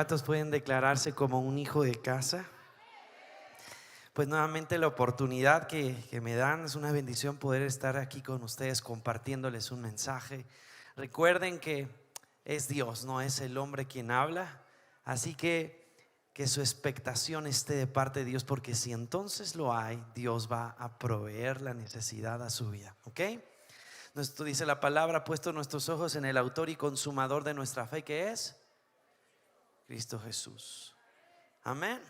¿Cuántos pueden declararse como un hijo de casa? Pues nuevamente la oportunidad que me dan es una bendición poder estar aquí con ustedes compartiéndoles un mensaje. Recuerden que es Dios, no es el hombre quien habla, así que su expectación esté de parte de Dios, porque si entonces lo hay, Dios va a proveer la necesidad a su vida, ¿ok? Esto dice la palabra: puesto nuestros ojos en el autor y consumador de nuestra fe, que es Cristo Jesús. Amén.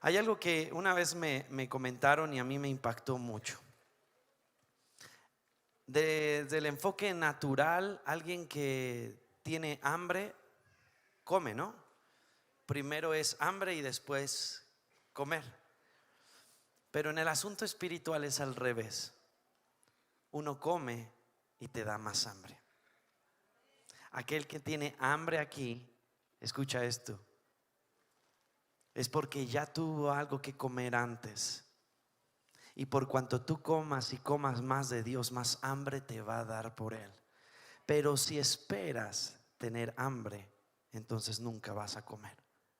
Hay algo que una vez me comentaron y a mí me impactó mucho. Desde el enfoque natural, alguien que tiene hambre come, ¿no? Primero es hambre y después comer. Pero en el asunto espiritual es al revés. Uno come y te da más hambre. Aquel que tiene hambre aquí, escucha esto, es porque ya tuvo algo que comer antes. Y por cuanto tú comas y comas más de Dios, más hambre te va a dar por Él. Pero si esperas tener hambre, entonces nunca vas a comer.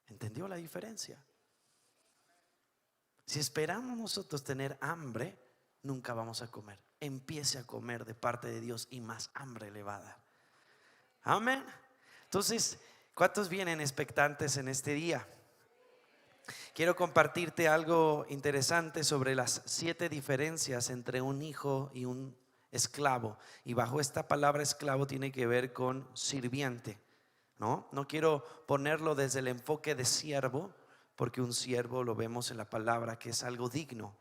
¿Entendió la diferencia? Si esperamos nosotros tener hambre, nunca vamos a comer. Empiece a comer de parte de Dios y más hambre le va a dar. Amén. Entonces, ¿cuántos vienen expectantes en este día? Quiero compartirte algo interesante sobre las 7 diferencias entre un hijo y un esclavo. Y bajo esta palabra esclavo tiene que ver con sirviente. No quiero ponerlo desde el enfoque de siervo, porque un siervo lo vemos en la palabra que es algo digno.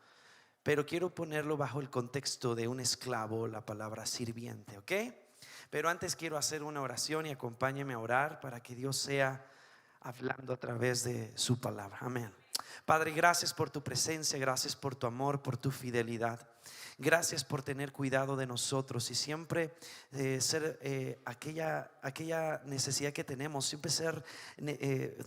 Pero quiero ponerlo bajo el contexto de un esclavo, la palabra sirviente, ¿ok? Pero antes quiero hacer una oración y acompáñeme a orar para que Dios sea hablando a través de su palabra. Amén. Padre, gracias por tu presencia, gracias por tu amor, por tu fidelidad. Gracias por tener cuidado de nosotros y siempre ser aquella necesidad que tenemos, siempre ser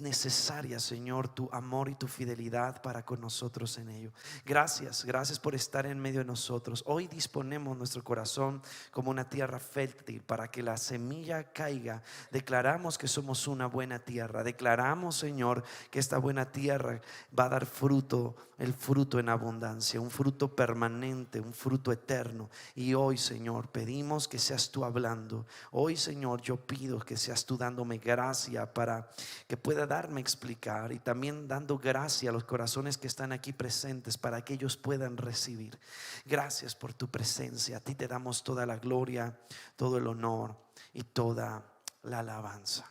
necesaria, Señor, tu amor y tu fidelidad para con nosotros en ello. Gracias por estar en medio de nosotros. Hoy disponemos nuestro corazón como una tierra fértil para que la semilla caiga. Declaramos que somos una buena tierra. Declaramos, Señor, que esta buena tierra va a dar fruto, el fruto en abundancia, un fruto permanente, un fruto eterno. Y hoy, Señor, pedimos que seas tú hablando. Hoy, Señor, yo pido que seas tú dándome gracia para que pueda darme a explicar, y también dando gracia a los corazones que están aquí presentes para que ellos puedan recibir. Gracias por tu presencia. A ti te damos toda la gloria, todo el honor y toda la alabanza.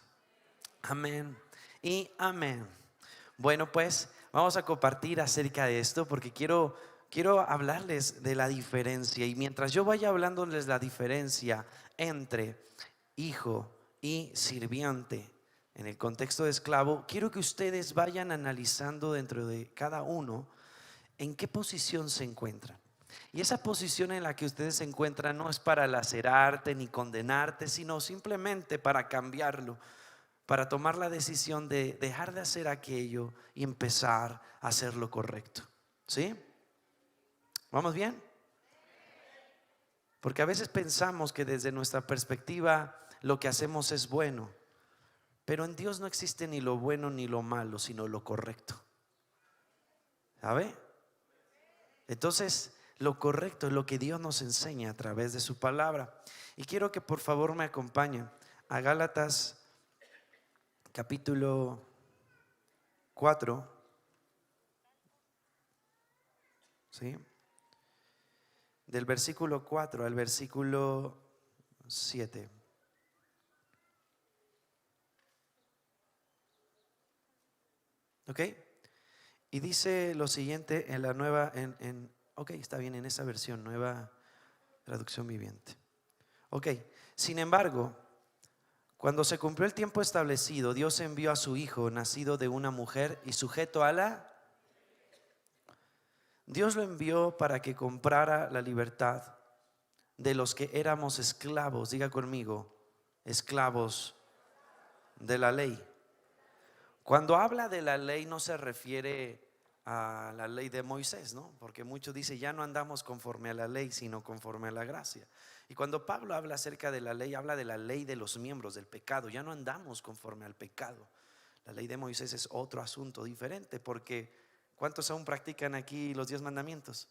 Amén y amén. Bueno, pues vamos a compartir acerca de esto porque quiero hablarles de la diferencia. Y mientras yo vaya hablándoles la diferencia entre hijo y sirviente en el contexto de esclavo, quiero que ustedes vayan analizando dentro de cada uno en qué posición se encuentran. Y esa posición en la que ustedes se encuentran no es para lacerarte ni condenarte, sino simplemente para cambiarlo, para tomar la decisión de dejar de hacer aquello y empezar a hacer lo correcto. ¿Sí? ¿Vamos bien? Porque a veces pensamos que desde nuestra perspectiva lo que hacemos es bueno, pero en Dios no existe ni lo bueno ni lo malo, sino lo correcto. ¿Sabe? Entonces, lo correcto es lo que Dios nos enseña a través de su palabra. Y quiero que por favor me acompañen a Gálatas capítulo 4, ¿sí? Del versículo 4 al versículo 7. ¿Ok? Y dice lo siguiente en la nueva, ok, está bien, en esa versión, nueva traducción viviente. Ok, sin embargo, cuando se cumplió el tiempo establecido, Dios envió a su hijo, nacido de una mujer y sujeto a la... Dios lo envió para que comprara la libertad de los que éramos esclavos. Diga conmigo, esclavos de la ley. Cuando habla de la ley no se refiere a la ley de Moisés, ¿no? Porque muchos dicen ya no andamos conforme a la ley, sino conforme a la gracia. Y cuando Pablo habla acerca de la ley, habla de la ley de los miembros, del pecado. Ya no andamos conforme al pecado. La ley de Moisés es otro asunto diferente, porque ¿cuántos aún practican aquí los 10 mandamientos?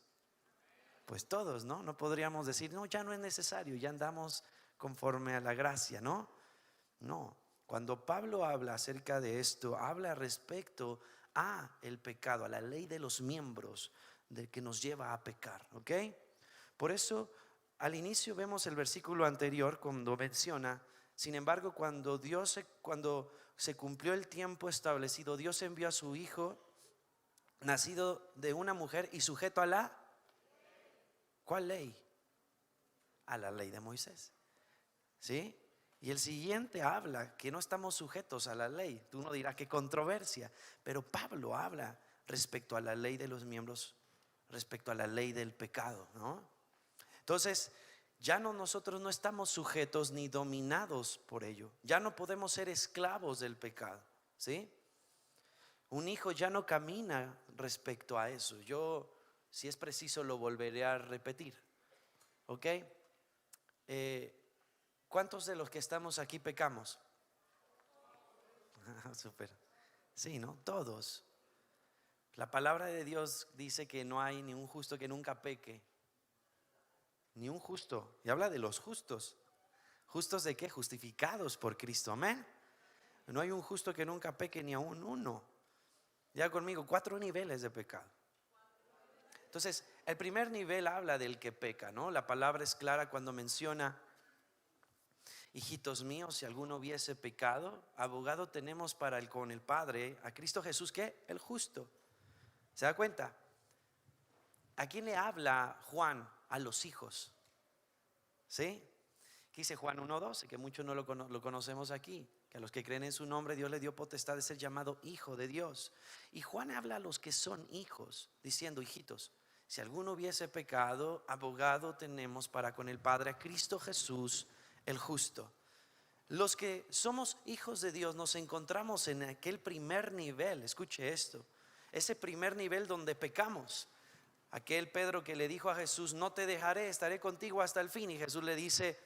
Pues todos, ¿no? No podríamos decir, no, ya no es necesario, ya andamos conforme a la gracia, ¿no? No. Cuando Pablo habla acerca de esto, habla respecto a el pecado, a la ley de los miembros de que nos lleva a pecar, ¿ok? Por eso al inicio vemos el versículo anterior cuando menciona, sin embargo, cuando se cumplió el tiempo establecido, Dios envió a su hijo nacido de una mujer y sujeto a la ¿cuál ley? A la ley de Moisés. ¿Sí? Y el siguiente habla que no estamos sujetos a la ley. Tú no dirás qué controversia, pero Pablo habla respecto a la ley de los miembros, respecto a la ley del pecado, ¿no? Entonces, nosotros no estamos sujetos ni dominados por ello. Ya no podemos ser esclavos del pecado, ¿sí? Un hijo ya no camina respecto a eso. Yo, si es preciso, lo volveré a repetir, ¿ok? ¿Cuántos de los que estamos aquí pecamos? Súper. Sí, ¿no? Todos. La palabra de Dios dice que no hay ni un justo que nunca peque. Ni un justo. Y habla de los justos. ¿Justos de qué? Justificados por Cristo. Amén. No hay un justo que nunca peque, ni aún uno. Ya conmigo, 4 niveles de pecado. Entonces, el primer nivel habla del que peca, ¿no? La palabra es clara cuando menciona: hijitos míos, si alguno hubiese pecado, abogado tenemos con el Padre, a Cristo Jesús, ¿qué? El justo. ¿Se da cuenta? ¿A quién le habla Juan? A los hijos. ¿Sí? Aquí dice Juan 1:12, que muchos no lo conocemos aquí, que a los que creen en su nombre Dios le dio potestad de ser llamado hijo de Dios. Y Juan habla a los que son hijos, diciendo: hijitos, si alguno hubiese pecado, abogado tenemos para con el Padre, a Cristo Jesús el justo. Los que somos hijos de Dios nos encontramos en aquel primer nivel. Escuche esto, ese primer nivel donde pecamos. Aquel Pedro que le dijo a Jesús: no te dejaré, estaré contigo hasta el fin. Y Jesús le dice: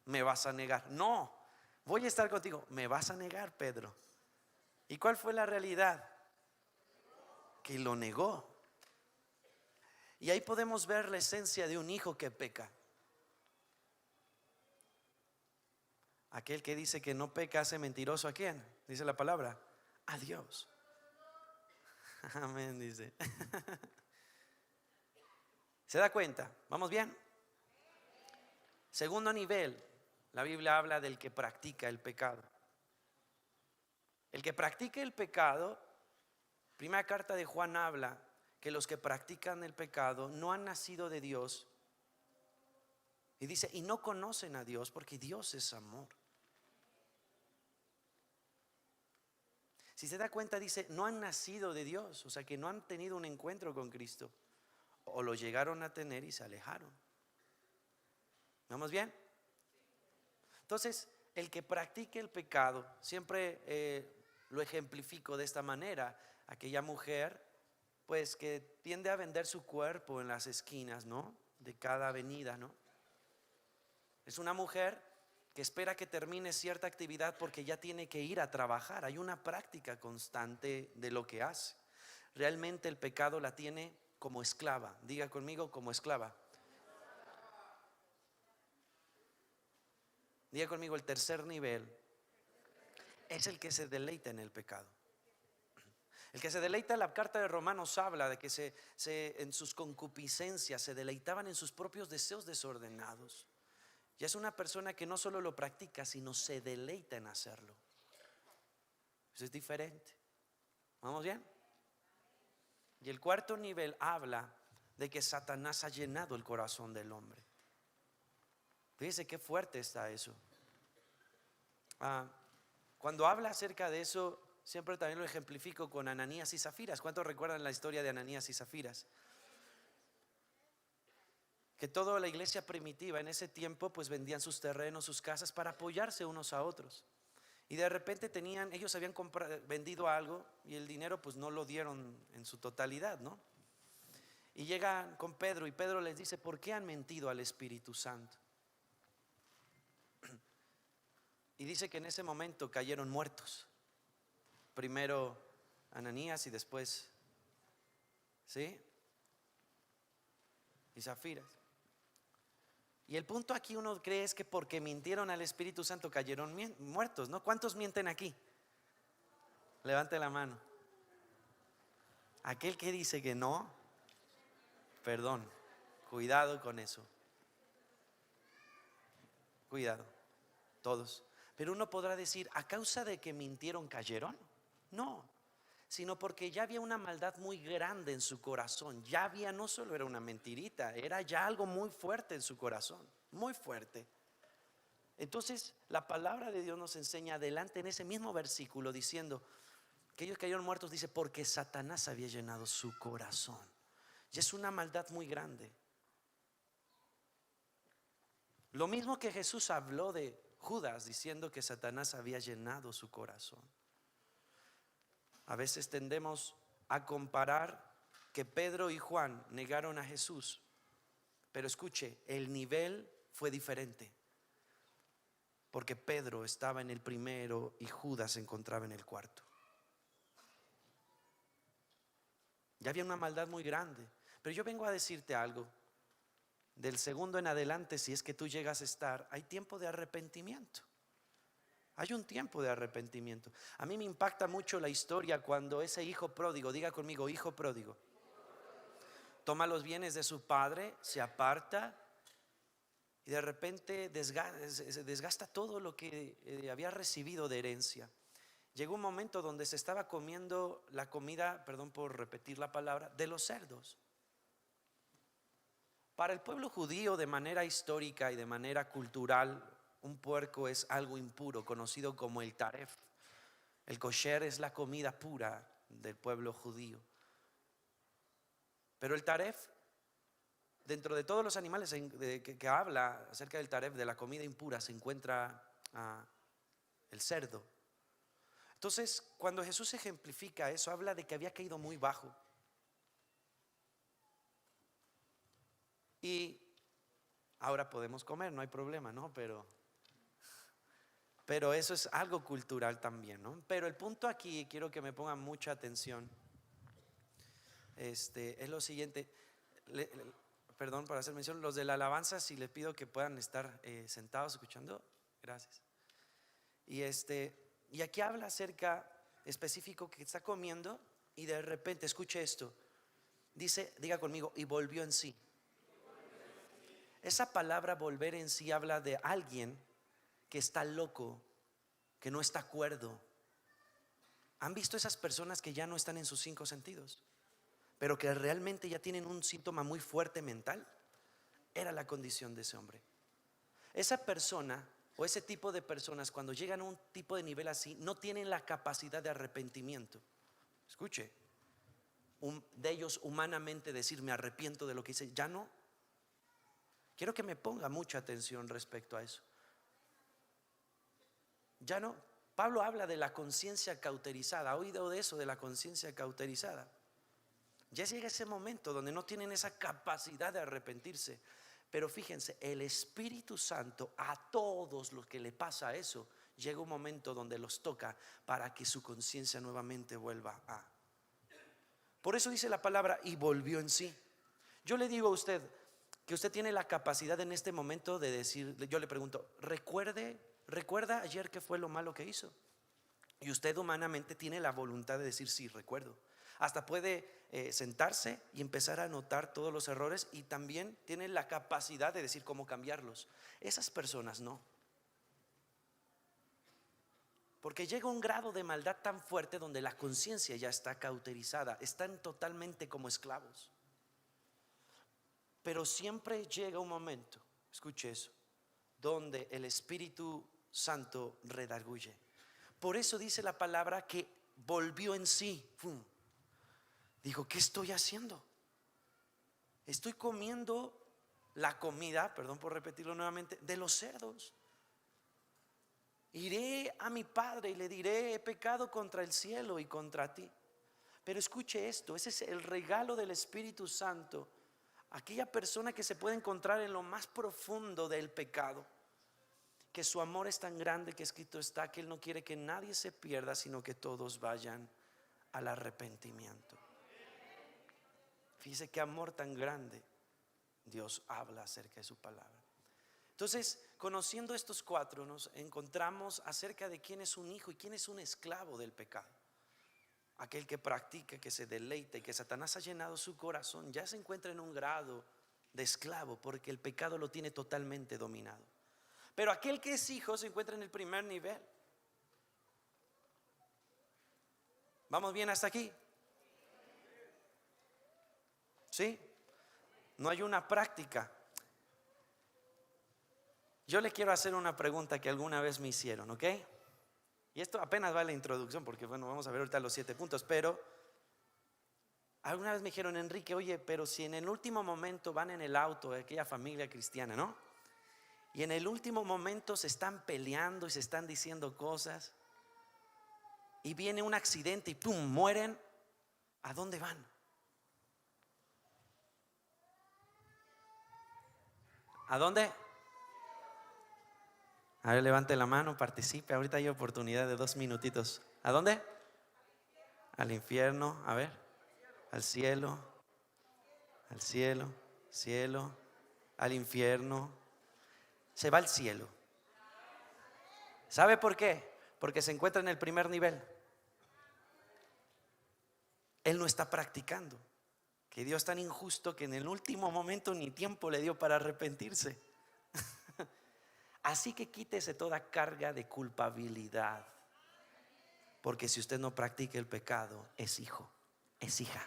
me vas a negar. No, voy a estar contigo. Me vas a negar, Pedro. ¿Y cuál fue la realidad? Que lo negó. Y ahí podemos ver la esencia de un hijo que peca. Aquel que dice que no peca hace mentiroso ¿a quién? Dice la palabra: a Dios. Amén, dice. ¿Se da cuenta? ¿Vamos bien? Segundo nivel, la Biblia habla del que practica el pecado. El que practica el pecado, primera carta de Juan habla que los que practican el pecado no han nacido de Dios. Y dice: y no conocen a Dios, porque Dios es amor. Si se da cuenta, dice: no han nacido de Dios, o sea que no han tenido un encuentro con Cristo, o lo llegaron a tener y se alejaron. ¿Vamos bien? Entonces, el que practique el pecado, siempre lo ejemplifico de esta manera: aquella mujer pues que tiende a vender su cuerpo en las esquinas, ¿no? De cada avenida, ¿no? Es una mujer que espera que termine cierta actividad porque ya tiene que ir a trabajar. Hay una práctica constante de lo que hace. Realmente el pecado la tiene como esclava. Diga conmigo: como esclava. Diga conmigo: el tercer nivel es el que se deleita en el pecado. El que se deleita, la carta de Romanos habla de que en sus concupiscencias se deleitaban en sus propios deseos desordenados. Y es una persona que no solo lo practica, sino se deleita en hacerlo. Eso es diferente. ¿Vamos bien? Y el cuarto nivel habla de que Satanás ha llenado el corazón del hombre. Fíjese qué fuerte está eso. Cuando habla acerca de eso, siempre también lo ejemplifico con Ananías y Zafiras. ¿Cuántos recuerdan la historia de Ananías y Zafiras? Que toda la iglesia primitiva en ese tiempo pues vendían sus terrenos, sus casas para apoyarse unos a otros. Y de repente ellos habían vendido algo y el dinero pues no lo dieron en su totalidad, ¿no? Y llegan con Pedro y Pedro les dice: ¿por qué han mentido al Espíritu Santo? Y dice que en ese momento cayeron muertos. primero Ananías y después, ¿sí? Y Zafiras. Y el punto aquí uno cree es que porque mintieron al Espíritu Santo cayeron muertos, ¿no? ¿Cuántos mienten aquí? Levante la mano. Aquel que dice que no, perdón, cuidado con eso. Cuidado, todos. Pero uno podrá decir, ¿a causa de que mintieron cayeron? No, sino porque ya había una maldad muy grande en su corazón. Ya había, no solo era una mentirita, era ya algo muy fuerte en su corazón, muy fuerte. Entonces la palabra de Dios nos enseña adelante en ese mismo versículo diciendo que ellos cayeron muertos, dice, porque Satanás había llenado su corazón. Y es una maldad muy grande. Lo mismo que Jesús habló de Judas diciendo que Satanás había llenado su corazón. A veces tendemos a comparar que Pedro y Juan negaron a Jesús, pero escuche, el nivel fue diferente, porque Pedro estaba en el primero y Judas se encontraba en el cuarto. Ya había una maldad muy grande, pero yo vengo a decirte algo. Del segundo en adelante, si es que tú llegas a estar, hay tiempo de arrepentimiento. Hay un tiempo de arrepentimiento. A mí me impacta mucho la historia cuando ese hijo pródigo, diga conmigo, hijo pródigo, toma los bienes de su padre, se aparta y de repente desgasta todo lo que había recibido de herencia. Llegó un momento donde se estaba comiendo la comida, perdón por repetir la palabra, de los cerdos. Para el pueblo judío, de manera histórica y de manera cultural, un puerco es algo impuro, conocido como el taref. El kosher es la comida pura del pueblo judío. Pero el taref, dentro de todos los animales que habla acerca del taref, de la comida impura, se encuentra el cerdo. Entonces, cuando Jesús ejemplifica eso, habla de que había caído muy bajo. Y ahora podemos comer, no hay problema, ¿no? Pero eso es algo cultural también, ¿no? Pero el punto aquí, quiero que me pongan mucha atención, es lo siguiente. Perdón por hacer mención, los de la alabanza, si les pido que puedan estar sentados escuchando, gracias. Y aquí habla acerca específico que está comiendo y de repente, escuche esto, dice, diga conmigo, y volvió en sí. Esa palabra volver en sí habla de alguien que está loco, que no está cuerdo. ¿Han visto esas personas que ya no están en sus 5 sentidos, pero que realmente ya tienen un síntoma muy fuerte mental? Era la condición de ese hombre. Esa persona o ese tipo de personas, cuando llegan a un tipo de nivel así, no tienen la capacidad de arrepentimiento. Escuche, de ellos humanamente decir me arrepiento de lo que hice, ya no. Quiero que me ponga mucha atención respecto a eso. Ya no. Pablo habla de la conciencia cauterizada. ¿Ha oído de eso, de la conciencia cauterizada? Ya llega ese momento donde no tienen esa capacidad de arrepentirse. Pero fíjense, el Espíritu Santo a todos los que le pasa eso, llega un momento donde los toca para que su conciencia nuevamente vuelva a. Por eso dice la palabra y volvió en sí. Yo le digo a usted que usted tiene la capacidad en este momento de decir, yo le pregunto, ¿recuerda ayer qué fue lo malo que hizo? Y usted humanamente tiene la voluntad de decir sí, recuerdo. Hasta puede sentarse y empezar a anotar todos los errores y también tiene la capacidad de decir cómo cambiarlos. Esas personas no. Porque llega un grado de maldad tan fuerte donde la conciencia ya está cauterizada, están totalmente como esclavos. Pero siempre llega un momento, escuche eso, donde el Espíritu Santo redarguye. Por eso dice la palabra que volvió en sí. Dijo, ¿qué estoy haciendo? Estoy comiendo la comida, perdón por repetirlo nuevamente, de los cerdos. Iré a mi padre y le diré, he pecado contra el cielo y contra ti. Pero escuche esto, ese es el regalo del Espíritu Santo. Aquella persona que se puede encontrar en lo más profundo del pecado que su amor es tan grande que escrito está que Él no quiere que nadie se pierda, sino que todos vayan al arrepentimiento. Fíjese qué amor tan grande Dios habla acerca de su palabra. Entonces, conociendo estos cuatro, nos encontramos acerca de quién es un hijo y quién es un esclavo del pecado. Aquel que practica, que se deleita y que Satanás ha llenado su corazón, ya se encuentra en un grado de esclavo porque el pecado lo tiene totalmente dominado. Pero aquel que es hijo se encuentra en el primer nivel. ¿Vamos bien hasta aquí? ¿Sí? No hay una práctica. Yo le quiero hacer una pregunta que alguna vez me hicieron, ¿ok? Y esto apenas va a la introducción porque bueno, vamos a ver ahorita los 7 puntos. Pero alguna vez me dijeron: Enrique, oye, pero si en el último momento van en el auto de aquella familia cristiana, ¿no? Y en el último momento se están peleando y se están diciendo cosas, y viene un accidente y ¡pum!, mueren. ¿A dónde van? ¿A dónde? A ver, levante la mano, participe. Ahorita hay oportunidad de 2 minutitos. ¿A dónde? Al infierno. A ver, al cielo, al cielo, cielo, al infierno. Se va al cielo. ¿Sabe por qué? Porque se encuentra en el primer nivel. Él no está practicando. Que Dios es tan injusto que en el último momento ni tiempo le dio para arrepentirse. Así que quítese toda carga de culpabilidad, porque si usted no practica el pecado, es hijo, es hija.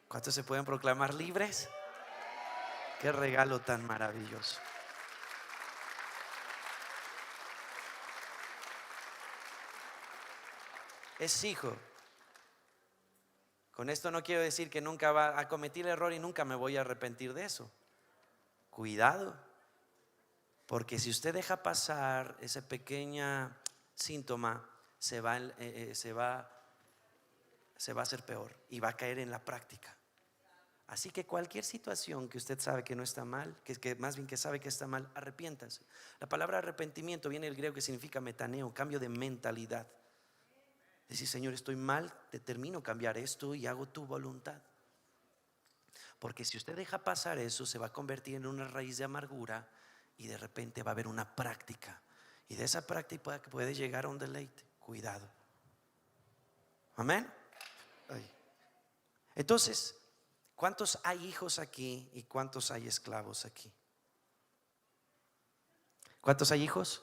¿Cuántos se pueden proclamar libres? Qué regalo tan maravilloso. Es hijo. Con esto no quiero decir que nunca va a cometer el error y nunca me voy a arrepentir de eso. Cuidado, porque si usted deja pasar ese pequeño síntoma, se va a hacer peor y va a caer en la práctica. Así que cualquier situación que usted sabe que no está mal, que más bien que sabe que está mal, arrepiéntase. La palabra arrepentimiento viene del griego que significa metaneo, cambio de mentalidad. Decir: Señor, estoy mal, determino cambiar esto y hago tu voluntad. Porque si usted deja pasar eso, se va a convertir en una raíz de amargura y de repente va a haber una práctica. Y de esa práctica puede llegar a un deleite. Cuidado. Amén. Entonces, ¿cuántos hay hijos aquí y cuántos hay esclavos aquí? ¿Cuántos hay hijos?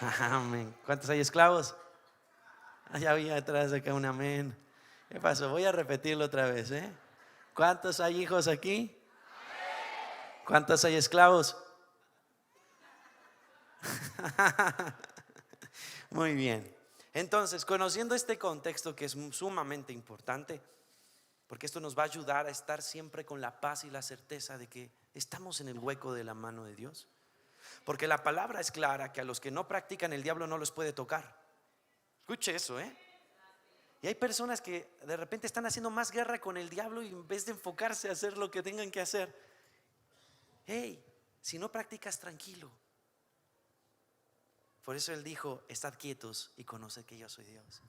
Amén. ¿Cuántos hay esclavos? Allá había atrás acá un amén. ¿Qué pasó? Voy a repetirlo otra vez, ¿eh? ¿Cuántos hay hijos aquí? ¿Cuántos hay esclavos? Muy bien. Entonces, conociendo este contexto que es sumamente importante, porque esto nos va a ayudar a estar siempre con la paz y la certeza de que estamos en el hueco de la mano de Dios. Porque la palabra es clara que a los que no practican, el diablo no los puede tocar. Escuche eso, ¿eh? Y hay personas que de repente están haciendo más guerra con el diablo y en vez de enfocarse a hacer lo que tengan que hacer. Hey, si no practicas, tranquilo. Por eso Él dijo: estad quietos y conoced que yo soy Dios.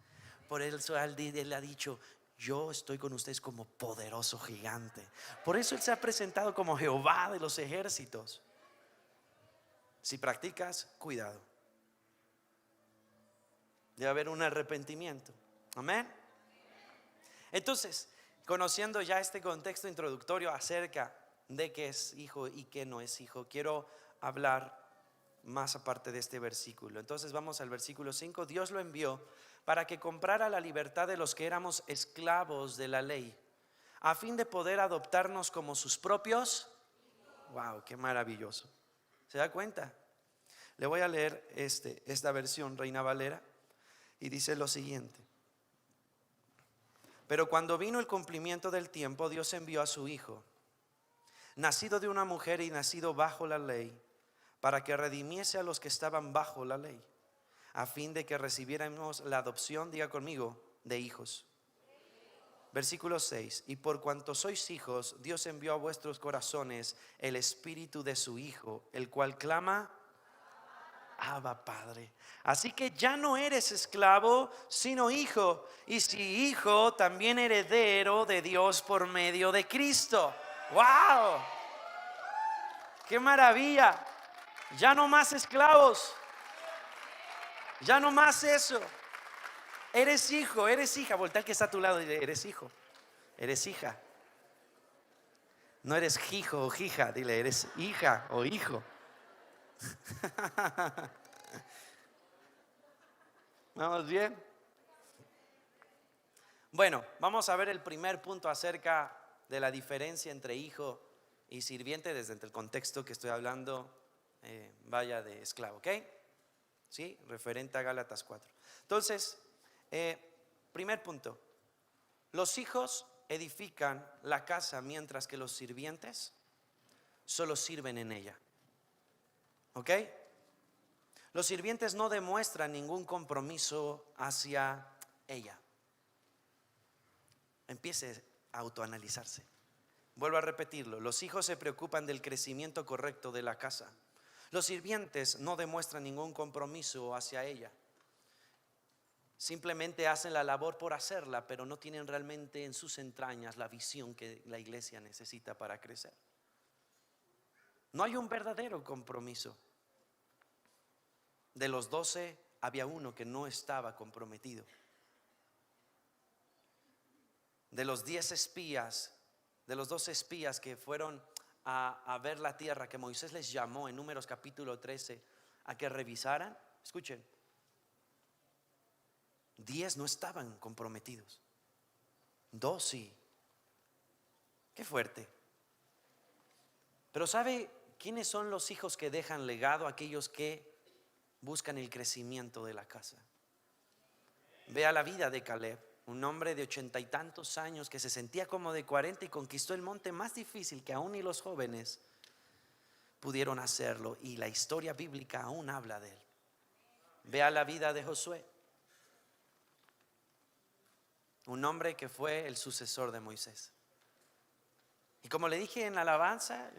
Por eso Él ha dicho: yo estoy con ustedes como poderoso gigante. Por eso Él se ha presentado como Jehová de los ejércitos. Si practicas, cuidado. Debe haber un arrepentimiento. Amén. Entonces, conociendo ya este contexto introductorio acerca de qué es hijo y qué no es hijo, quiero hablar más aparte de este versículo. Entonces vamos al versículo 5. Dios lo envió para que comprara la libertad de los que éramos esclavos de la ley, a fin de poder adoptarnos como sus propios. Wow, qué maravilloso. ¿Se da cuenta? Le voy a leer esta versión, Reina Valera, y dice lo siguiente: pero cuando vino el cumplimiento del tiempo, Dios envió a su Hijo, nacido de una mujer y nacido bajo la ley, para que redimiese a los que estaban bajo la ley, a fin de que recibiéramos la adopción, diga conmigo, de hijos. Versículo 6: y por cuanto sois hijos, Dios envió a vuestros corazones el espíritu de su Hijo, el cual clama. Abba, Padre. Así que ya no eres esclavo, sino hijo. Y si hijo, también heredero de Dios por medio de Cristo. ¡Wow! ¡Qué maravilla! Ya no más esclavos. Ya no más eso. Eres hijo, eres hija. Voltea al que está a tu lado y dile, eres hijo, eres hija. No eres hijo o hija, dile, eres hija o hijo. ¿Vamos bien? Bueno, vamos a ver el primer punto acerca de la diferencia entre hijo y sirviente desde el contexto que estoy hablando, vaya de esclavo, ¿ok? ¿Sí? Referente a Gálatas 4. Entonces, primer punto, los hijos edifican la casa mientras que los sirvientes solo sirven en ella, ¿ok? Los sirvientes no demuestran ningún compromiso hacia ella. Empiece a autoanalizarse. Vuelvo a repetirlo, los hijos se preocupan del crecimiento correcto de la casa. Los sirvientes no demuestran ningún compromiso hacia ella. Simplemente hacen la labor por hacerla, pero no tienen realmente en sus entrañas la visión que la iglesia necesita para crecer. No hay un verdadero compromiso. De los 12 había uno que no estaba comprometido. De los 10 espías, de los 12 espías que fueron a ver la tierra, que Moisés les llamó en Números capítulo 13 a que revisaran, escuchen, 10 no estaban comprometidos, 2 sí. Qué fuerte. Pero ¿sabe quiénes son los hijos que dejan legado? Aquellos que buscan el crecimiento de la casa. Vea la vida de Caleb, un hombre de 80 y tantos años que se sentía como de 40 y conquistó el monte más difícil que aún ni los jóvenes pudieron hacerlo, y la historia bíblica aún habla de él. Vea la vida de Josué, un hombre que fue el sucesor de Moisés. Y como le dije en la alabanza,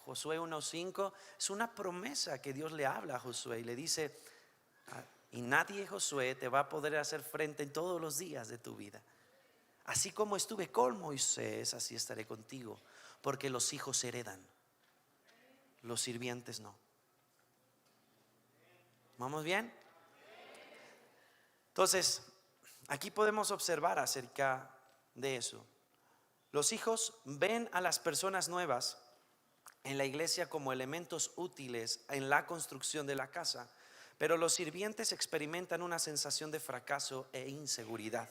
Josué 1:5 es una promesa que Dios le habla a Josué y le dice: y nadie, Josué, te va a poder hacer frente en todos los días de tu vida. Así como estuve con Moisés, así estaré contigo, porque los hijos heredan, los sirvientes no. ¿Vamos bien? Entonces, aquí podemos observar acerca de eso. Los hijos ven a las personas nuevas en la iglesia como elementos útiles en la construcción de la casa, pero los sirvientes experimentan una sensación de fracaso e inseguridad.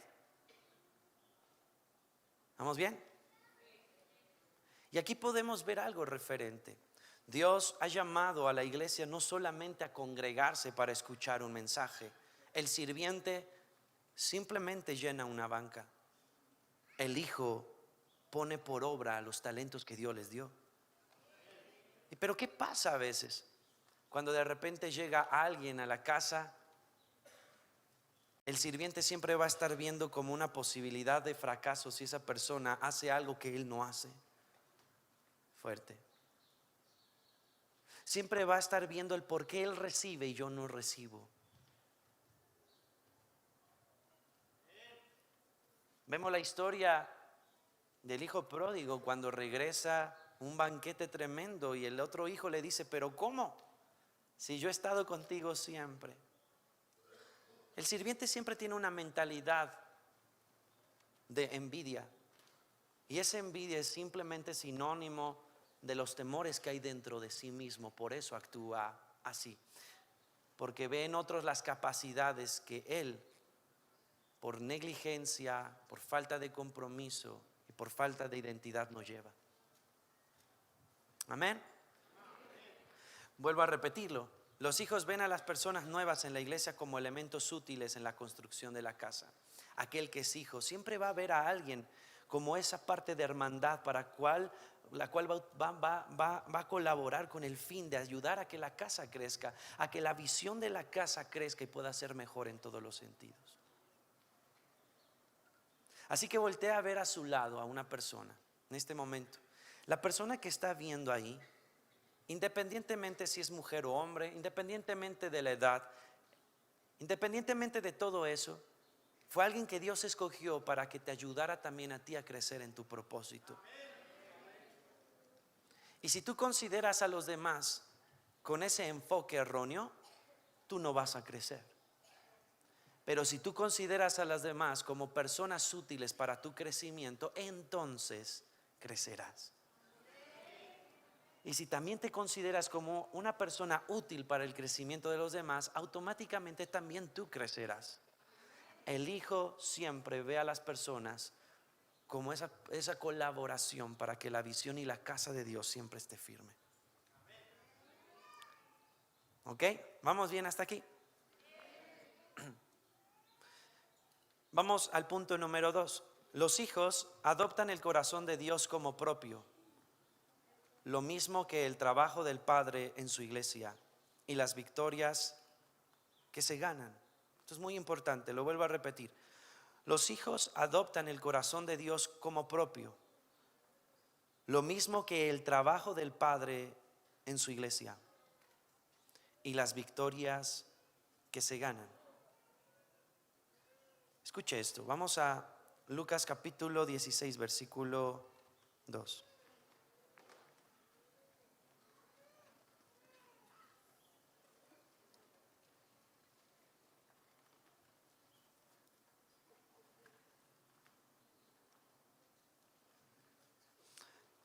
¿Vamos bien? Y aquí podemos ver algo referente. Dios ha llamado a la iglesia no solamente a congregarse para escuchar un mensaje. El sirviente simplemente llena una banca. El hijo pone por obra los talentos que Dios les dio. Pero ¿qué pasa a veces? Cuando de repente llega alguien a la casa, el sirviente siempre va a estar viendo como una posibilidad de fracaso si esa persona hace algo que él no hace. Fuerte. Siempre va a estar viendo el por qué él recibe y yo no recibo. Vemos la historia del hijo pródigo cuando regresa, un banquete tremendo, y el otro hijo le dice: pero ¿cómo? Si yo he estado contigo siempre. El sirviente siempre tiene una mentalidad de envidia, y esa envidia es simplemente sinónimo de los temores que hay dentro de sí mismo. Por eso actúa así, porque ve en otros las capacidades que él, por negligencia, por falta de compromiso y por falta de identidad, no lleva. Amén. Vuelvo a repetirlo. Los hijos ven a las personas nuevas en la iglesia como elementos útiles en la construcción de la casa. Aquel que es hijo siempre va a ver a alguien como esa parte de hermandad para la cual va a colaborar con el fin de ayudar a que la casa crezca, a que la visión de la casa crezca y pueda ser mejor en todos los sentidos. Así que voltea a ver a su lado a una persona en este momento. La persona que está viendo ahí, independientemente si es mujer o hombre, independientemente de la edad, independientemente de todo eso, fue alguien que Dios escogió para que te ayudara también a ti a crecer en tu propósito. Y si tú consideras a los demás con ese enfoque erróneo, tú no vas a crecer. Pero si tú consideras a las demás como personas útiles para tu crecimiento, entonces crecerás. Y si también te consideras como una persona útil para el crecimiento de los demás, automáticamente también tú crecerás. El Hijo siempre ve a las personas como esa colaboración para que la visión y la casa de Dios siempre esté firme. ¿Ok? ¿Vamos bien hasta aquí? Vamos al punto número 2. Los hijos adoptan el corazón de Dios como propio, lo mismo que el trabajo del Padre en su iglesia y las victorias que se ganan. Esto es muy importante, lo vuelvo a repetir. Los hijos adoptan el corazón de Dios como propio, lo mismo que el trabajo del Padre en su iglesia y las victorias que se ganan. Escuche esto, vamos a Lucas capítulo 16, versículo 2.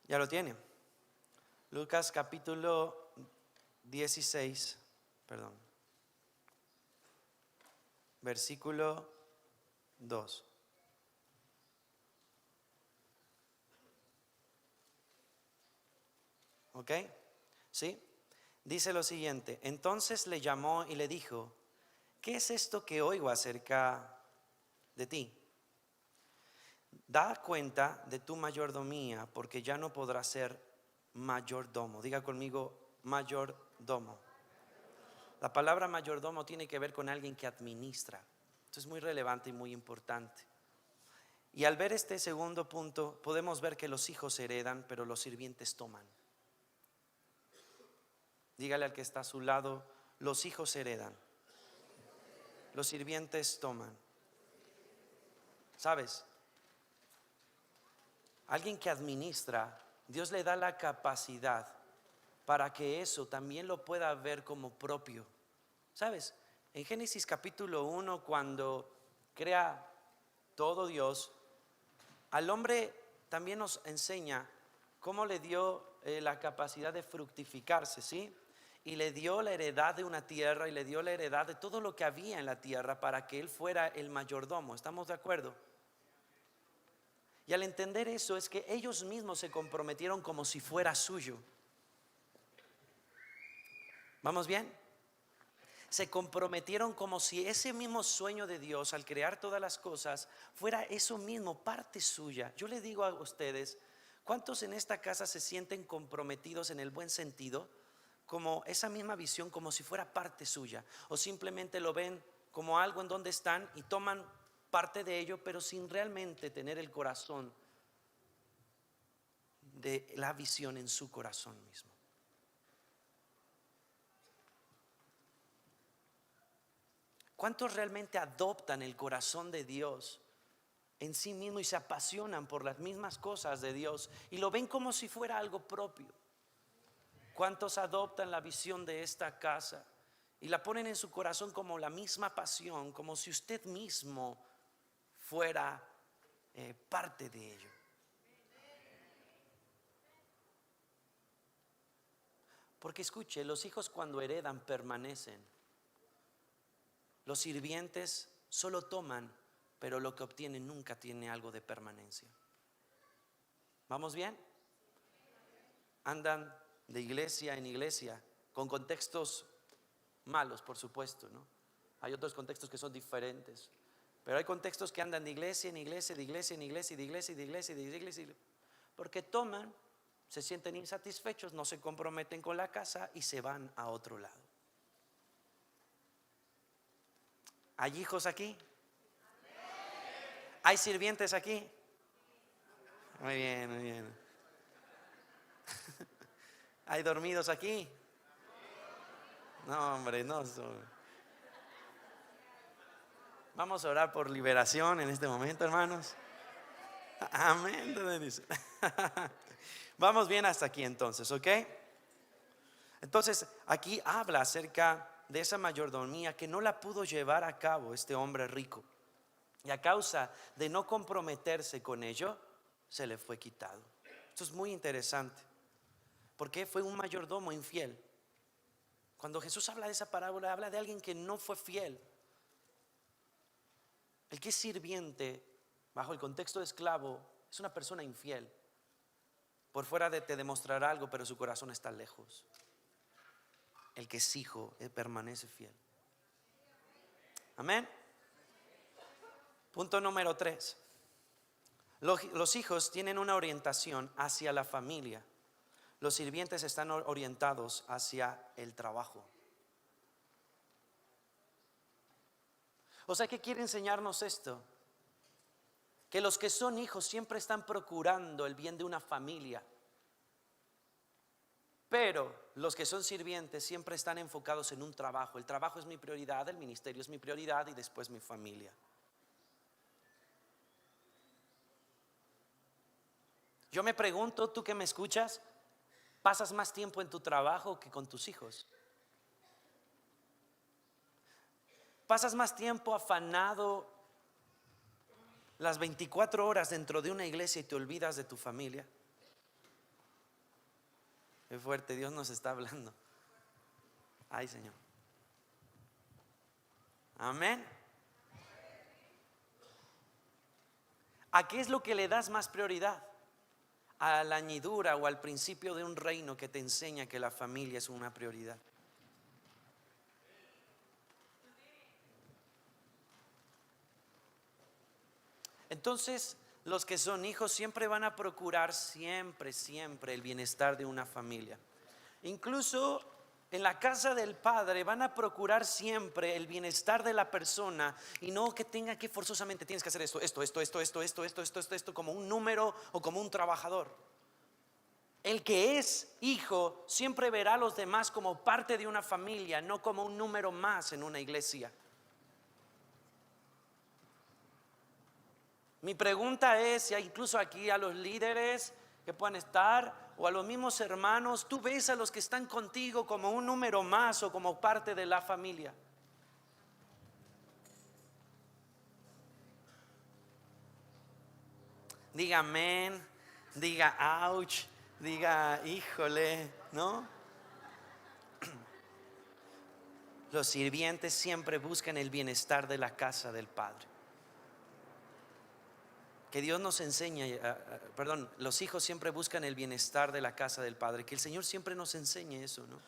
Ya lo tiene. Lucas capítulo 16, perdón, versículo 2. ¿Ok? ¿Sí? Dice lo siguiente: entonces le llamó y le dijo: ¿qué es esto que oigo acerca de ti? Da cuenta de tu mayordomía, porque ya no podrás ser mayordomo. Diga conmigo, mayordomo. La palabra mayordomo tiene que ver con alguien que administra. Esto es muy relevante y muy importante. Y al ver este segundo punto, podemos ver que los hijos heredan, pero los sirvientes toman. Dígale al que está a su lado: los hijos heredan, los sirvientes toman. ¿Sabes? Alguien que administra, Dios le da la capacidad para que eso también lo pueda ver como propio. ¿Sabes? En Génesis capítulo 1, cuando crea todo Dios, al hombre también nos enseña cómo le dio la capacidad de fructificarse, ¿sí? Y le dio la heredad de una tierra y le dio la heredad de todo lo que había en la tierra para que él fuera el mayordomo. ¿Estamos de acuerdo? Y al entender eso es que ellos mismos se comprometieron como si fuera suyo. ¿Vamos bien? Se comprometieron como si ese mismo sueño de Dios al crear todas las cosas fuera eso mismo, parte suya. Yo le digo a ustedes, ¿cuántos en esta casa se sienten comprometidos en el buen sentido? Como esa misma visión, como si fuera parte suya. O simplemente lo ven como algo en donde están y toman parte de ello, pero sin realmente tener el corazón de la visión en su corazón mismo. ¿Cuántos realmente adoptan el corazón de Dios en sí mismo y se apasionan por las mismas cosas de Dios y lo ven como si fuera algo propio? ¿Cuántos adoptan la visión de esta casa y la ponen en su corazón como la misma pasión, como si usted mismo fuera parte de ello? Porque escuche, los hijos cuando heredan permanecen. Los sirvientes solo toman, pero lo que obtienen nunca tiene algo de permanencia. ¿Vamos bien? Andan de iglesia en iglesia, con contextos malos, por supuesto, ¿no? Hay otros contextos que son diferentes, pero hay contextos que andan de iglesia en iglesia, de iglesia en iglesia, de iglesia, de iglesia, de iglesia, porque toman, se sienten insatisfechos, no se comprometen con la casa y se van a otro lado. ¿Hay hijos aquí? ¿Hay sirvientes aquí? Muy bien, muy bien. ¿Hay dormidos aquí? No, hombre, no. Vamos a orar por liberación en este momento, hermanos. Amén. Dice. Vamos bien hasta aquí entonces, ¿ok? Entonces, aquí habla acerca de esa mayordomía que no la pudo llevar a cabo este hombre rico. Y a causa de no comprometerse con ello, se le fue quitado. Esto es muy interesante, porque fue un mayordomo infiel. Cuando Jesús habla de esa parábola, habla de alguien que no fue fiel. El que es sirviente, bajo el contexto de esclavo, es una persona infiel. Por fuera te demostrará algo, pero su corazón está lejos. El que es hijo, permanece fiel. Amén. Punto número 3. Los hijos tienen una orientación hacia la familia. Los sirvientes están orientados hacia el trabajo. O sea, ¿qué quiere enseñarnos esto? Que los que son hijos siempre están procurando el bien de una familia. Pero los que son sirvientes siempre están enfocados en un trabajo. El trabajo es mi prioridad, el ministerio es mi prioridad y después mi familia. Yo me pregunto, tú que me escuchas, ¿pasas más tiempo en tu trabajo que con tus hijos? ¿Pasas más tiempo afanado las 24 horas dentro de una iglesia y te olvidas de tu familia? Qué fuerte, Dios nos está hablando. Ay, Señor. Amén. ¿A qué es lo que le das más prioridad? ¿A la añadidura o al principio de un reino que te enseña que la familia es una prioridad? Entonces, los que son hijos siempre van a procurar siempre el bienestar de una familia. Incluso en la casa del padre van a procurar siempre el bienestar de la persona y no que tenga que forzosamente tienes que hacer esto como un número o como un trabajador. El que es hijo siempre verá a los demás como parte de una familia, no como un número más en una iglesia. Mi pregunta es si incluso aquí a los líderes que puedan estar o a los mismos hermanos, tú ves a los que están contigo como un número más o como parte de la familia. Diga amén, diga ouch, diga híjole, ¿no? Los sirvientes siempre buscan el bienestar de la casa del Padre. Que Dios nos enseña, los hijos siempre buscan el bienestar de la casa del Padre. Que el Señor siempre nos enseñe eso, ¿no?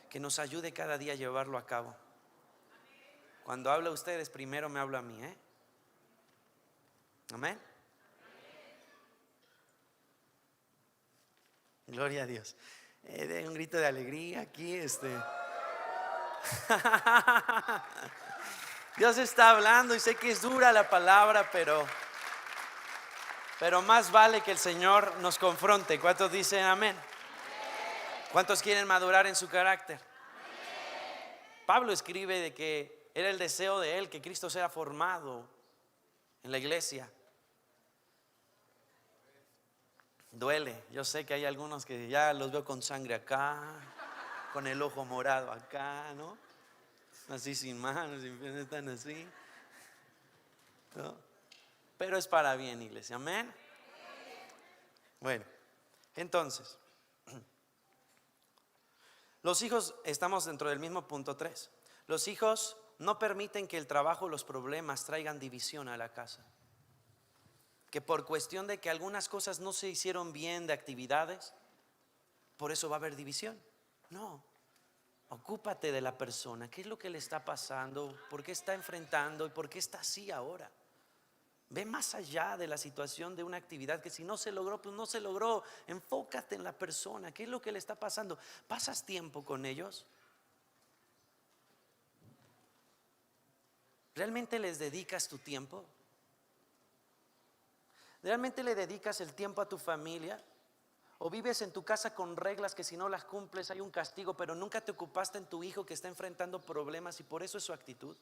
Que nos ayude cada día a llevarlo a cabo. Cuando habla a ustedes, primero me habla a mí, ¿eh? Amén. Gloria a Dios. De un grito de alegría aquí, Dios está hablando y sé que es dura la palabra, pero más vale que el Señor nos confronte. ¿Cuántos dicen amén? ¿Cuántos quieren madurar en su carácter? Pablo escribe de que era el deseo de él que Cristo sea formado en la iglesia. Duele, yo sé que hay algunos que ya los veo con sangre acá, con el ojo morado acá, ¿no? Así sin manos, están así, ¿no? Pero es para bien, iglesia, amén. Bueno, entonces, los hijos, estamos dentro del mismo punto 3. Los hijos no permiten que el trabajo o los problemas traigan división a la casa. Que por cuestión de que algunas cosas no se hicieron bien de actividades, por eso va a haber división. No, ocúpate de la persona. ¿Qué es lo que le está pasando? ¿Por qué está enfrentando? ¿Y por qué está así ahora? Ve más allá de la situación de una actividad que si no se logró, pues no se logró. Enfócate en la persona. ¿Qué es lo que le está pasando? ¿Pasas tiempo con ellos? ¿Realmente les dedicas tu tiempo? ¿Realmente le dedicas el tiempo a tu familia? O vives en tu casa con reglas que si no las cumples hay un castigo, pero nunca te ocupaste en tu hijo que está enfrentando problemas y por eso es su actitud.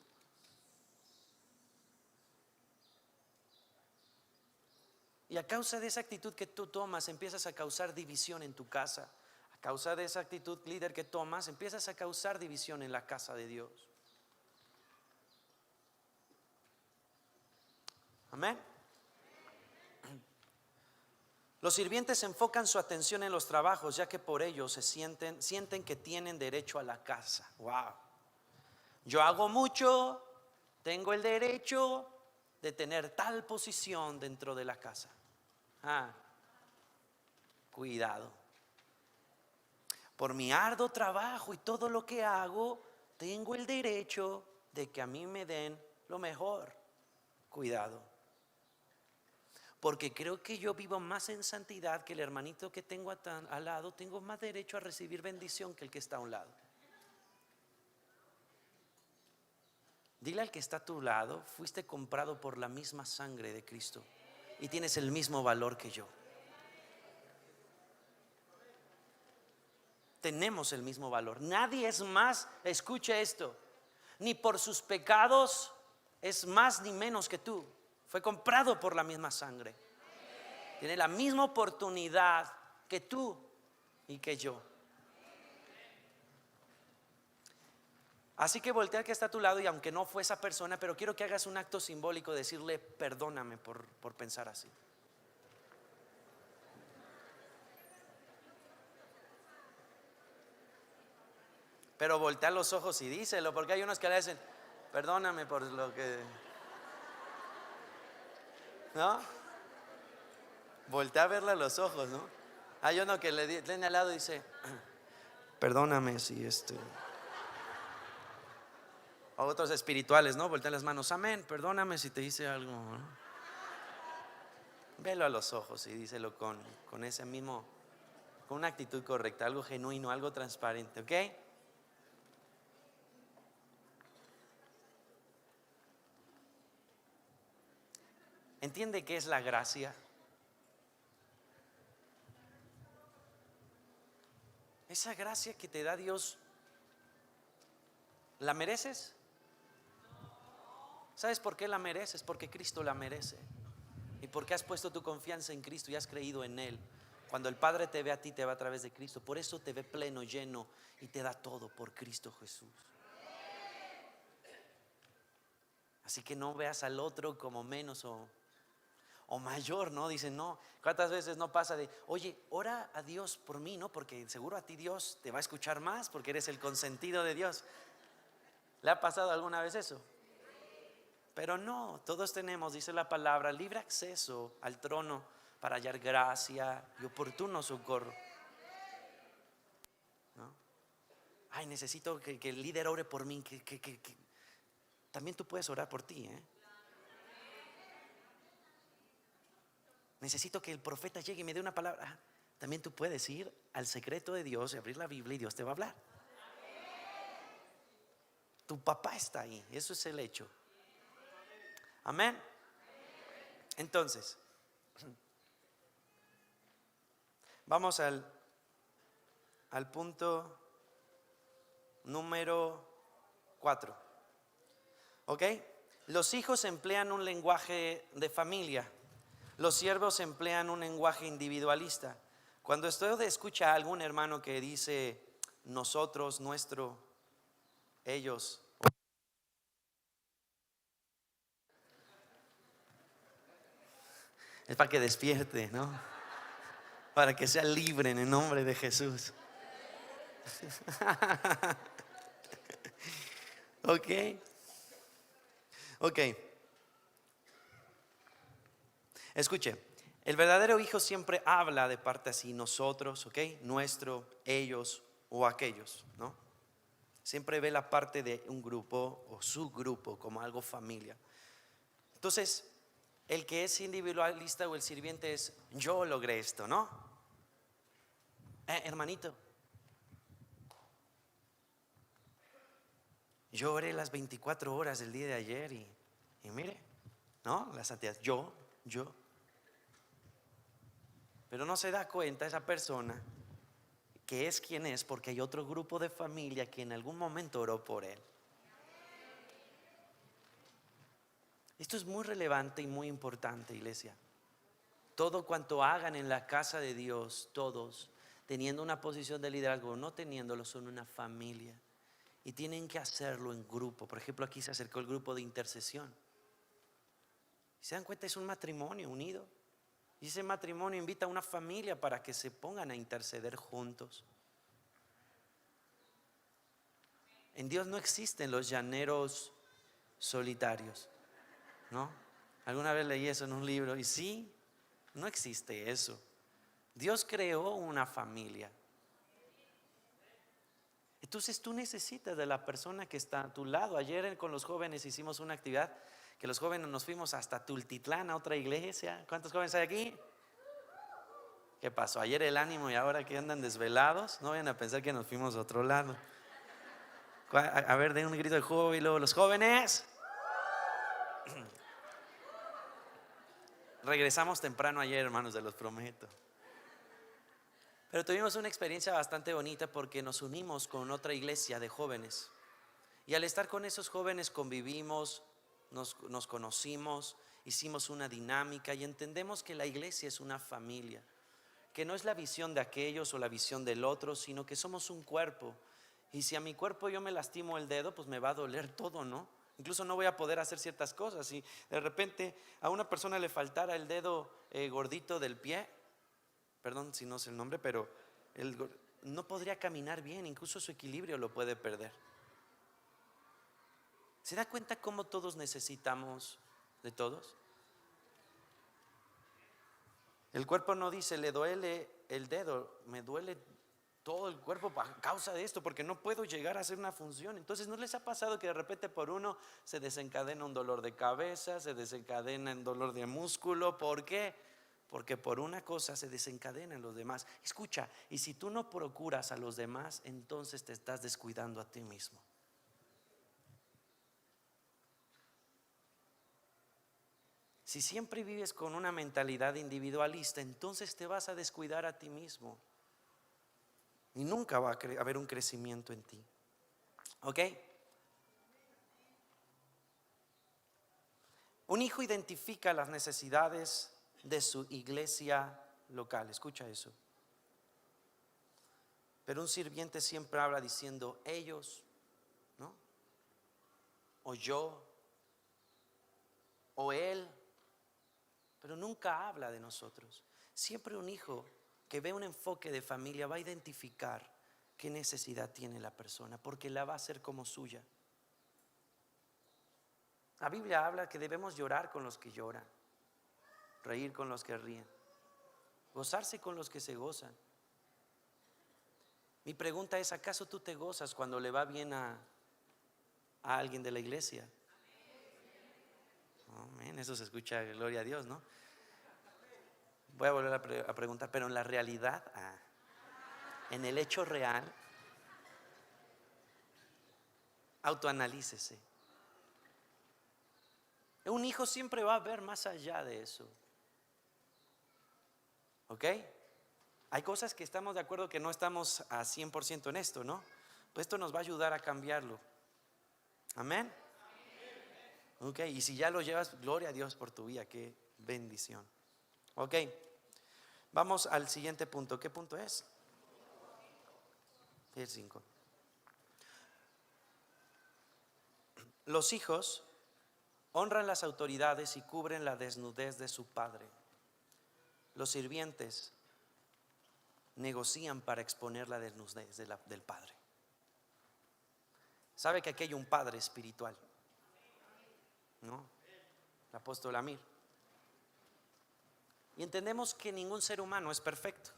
Y a causa de esa actitud que tú tomas, empiezas a causar división en tu casa. A causa de esa actitud, líder, que tomas, empiezas a causar división en la casa de Dios. Amén. Los sirvientes enfocan su atención en los trabajos, ya que por ellos sienten que tienen derecho a la casa. Wow. Yo hago mucho, tengo el derecho de tener tal posición dentro de la casa. Cuidado. Por mi arduo trabajo y todo lo que hago, tengo el derecho de que a mí me den lo mejor. Cuidado. Porque creo que yo vivo más en santidad que el hermanito que tengo al lado. Tengo más derecho a recibir bendición que el que está a un lado. Dile al que está a tu lado: fuiste comprado por la misma sangre de Cristo y tienes el mismo valor que yo. Tenemos el mismo valor. Nadie es más, escucha esto, ni por sus pecados es más ni menos que tú. Fue comprado por la misma sangre. Tiene la misma oportunidad que tú y que yo. Así que voltea al que está a tu lado, y aunque no fue esa persona, pero quiero que hagas un acto simbólico de decirle: perdóname por pensar así. Pero voltea los ojos y díselo, porque hay unos que le dicen: perdóname por lo que... ¿No? Voltea a verle a los ojos, ¿no? Hay uno que le tiene al lado y dice: perdóname si A otros espirituales, ¿no? Voltean las manos: amén, perdóname si te hice algo, ¿no? Velo a los ojos y díselo con ese mismo, con una actitud correcta, algo genuino, algo transparente, ¿ok? ¿Entiende qué es la gracia? Esa gracia que te da Dios, ¿la mereces? ¿Sabes por qué la mereces? Porque Cristo la merece. Y porque has puesto tu confianza en Cristo y has creído en Él. Cuando el Padre te ve a ti, te ve a través de Cristo. Por eso te ve pleno, lleno, y te da todo por Cristo Jesús. Así que no veas al otro como menos o mayor, ¿no? Dicen: no, ¿cuántas veces no pasa de: oye, ora a Dios por mí, ¿no? Porque seguro a ti Dios te va a escuchar más, porque eres el consentido de Dios. ¿Le ha pasado alguna vez eso? Pero no, todos tenemos, dice la palabra, libre acceso al trono para hallar gracia y oportuno socorro, ¿no? Ay, necesito que el líder ore por mí, que también tú puedes orar por ti, ¿eh? Necesito que el profeta llegue y me dé una palabra. También tú puedes ir al secreto de Dios y abrir la Biblia y Dios te va a hablar. Tu papá está ahí, eso es el hecho. Amén. Entonces, vamos al punto número 4. ¿Ok? Los hijos emplean un lenguaje de familia. Los siervos emplean un lenguaje individualista. Cuando usted escucha a algún hermano que dice nosotros, nuestro, ellos, es para que despierte, ¿no? Para que sea libre en el nombre de Jesús. Ok. Escuche, el verdadero hijo siempre habla de parte así: nosotros, ¿ok? Nuestro, ellos o aquellos, ¿no? Siempre ve la parte de un grupo o su grupo como algo familia. Entonces, el que es individualista o el sirviente es: yo logré esto, ¿no? Hermanito, yo oré las 24 horas del día de ayer y mire, ¿no? La santidad, yo. Pero no se da cuenta esa persona que es quien es porque hay otro grupo de familia que en algún momento oró por él. Esto es muy relevante y muy importante, iglesia. Todo cuanto hagan en la casa de Dios, todos, teniendo una posición de liderazgo o no teniéndolo, son una familia. Y tienen que hacerlo en grupo. Por ejemplo, aquí se acercó el grupo de intercesión. Y se dan cuenta, es un matrimonio unido. Y ese matrimonio invita a una familia para que se pongan a interceder juntos. En Dios no existen los llaneros solitarios, ¿no? Alguna vez leí eso en un libro y sí, no existe eso. Dios creó una familia. Entonces tú necesitas de la persona que está a tu lado. Ayer con los jóvenes hicimos una actividad que los jóvenes nos fuimos hasta Tultitlán, a otra iglesia. ¿Cuántos jóvenes hay aquí? ¿Qué pasó? Ayer el ánimo y ahora que andan desvelados. No vayan a pensar que nos fuimos a otro lado. A ver, den un grito de júbilo los jóvenes. Regresamos temprano ayer, hermanos, se los prometo. Pero tuvimos una experiencia bastante bonita porque nos unimos con otra iglesia de jóvenes. Y al estar con esos jóvenes convivimos, nos conocimos, hicimos una dinámica y entendemos que la iglesia es una familia. Que no es la visión de aquellos o la visión del otro, sino que somos un cuerpo. Y si a mi cuerpo yo me lastimo el dedo, pues me va a doler todo, ¿no? Incluso no voy a poder hacer ciertas cosas. Si de repente a una persona le faltara el dedo gordito del pie, perdón si no sé el nombre, pero no podría caminar bien, incluso su equilibrio lo puede perder. ¿Se da cuenta cómo todos necesitamos de todos? El cuerpo no dice, le duele el dedo, me duele todo el cuerpo a causa de esto, porque no puedo llegar a hacer una función. Entonces, ¿no les ha pasado que de repente por uno se desencadena un dolor de cabeza, se desencadena un dolor de músculo? ¿Por qué? Porque por una cosa se desencadenan los demás. Escucha, y si tú no procuras a los demás, entonces te estás descuidando a ti mismo. Si siempre vives con una mentalidad individualista, entonces te vas a descuidar a ti mismo. Y nunca va a haber un crecimiento en ti. ¿Ok? Un hijo identifica las necesidades de su iglesia local. Escucha eso. Pero un sirviente siempre habla diciendo ellos, ¿no? O yo, o él. Pero nunca habla de nosotros. Siempre un hijo que ve un enfoque de familia va a identificar qué necesidad tiene la persona, porque la va a hacer como suya. La Biblia habla que debemos llorar con los que lloran, reír con los que ríen, gozarse con los que se gozan. Mi pregunta es, ¿acaso tú te gozas cuando le va bien a alguien de la iglesia? Amén, eso se escucha, gloria a Dios, ¿no? Voy a volver a preguntar, pero en la realidad, en el hecho real, autoanalícese. Un hijo siempre va a ver más allá de eso. ¿Ok? Hay cosas que estamos de acuerdo que no estamos a 100% en esto, ¿no? Pues esto nos va a ayudar a cambiarlo. Amén. Ok, y si ya lo llevas, gloria a Dios por tu vida, qué bendición. Ok, vamos al siguiente punto. ¿Qué punto es? El 5. Los hijos honran las autoridades y cubren la desnudez de su padre. Los sirvientes negocian para exponer la desnudez del padre. ¿Sabe que aquí hay un padre espiritual? ¿No? El apóstol Amir. Y entendemos que ningún ser humano es perfecto.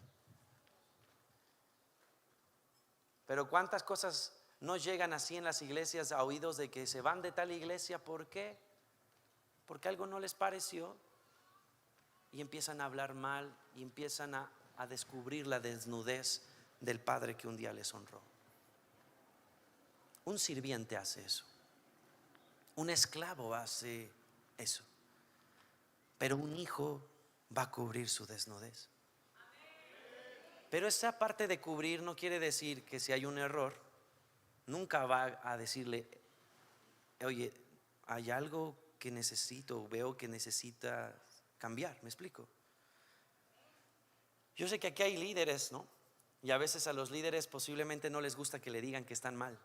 Pero cuántas cosas no llegan así en las iglesias a oídos de que se van de tal iglesia. ¿Por qué? Porque algo no les pareció y empiezan a hablar mal y empiezan a descubrir la desnudez del padre que un día les honró. Un sirviente hace eso. Un esclavo hace eso. Pero un hijo va a cubrir su desnudez. Pero esa parte de cubrir no quiere decir que si hay un error, nunca va a decirle, oye, hay algo que necesito, veo que necesita cambiar. ¿Me explico? Yo sé que aquí hay líderes, ¿no? Y a veces a los líderes posiblemente no les gusta que le digan que están mal.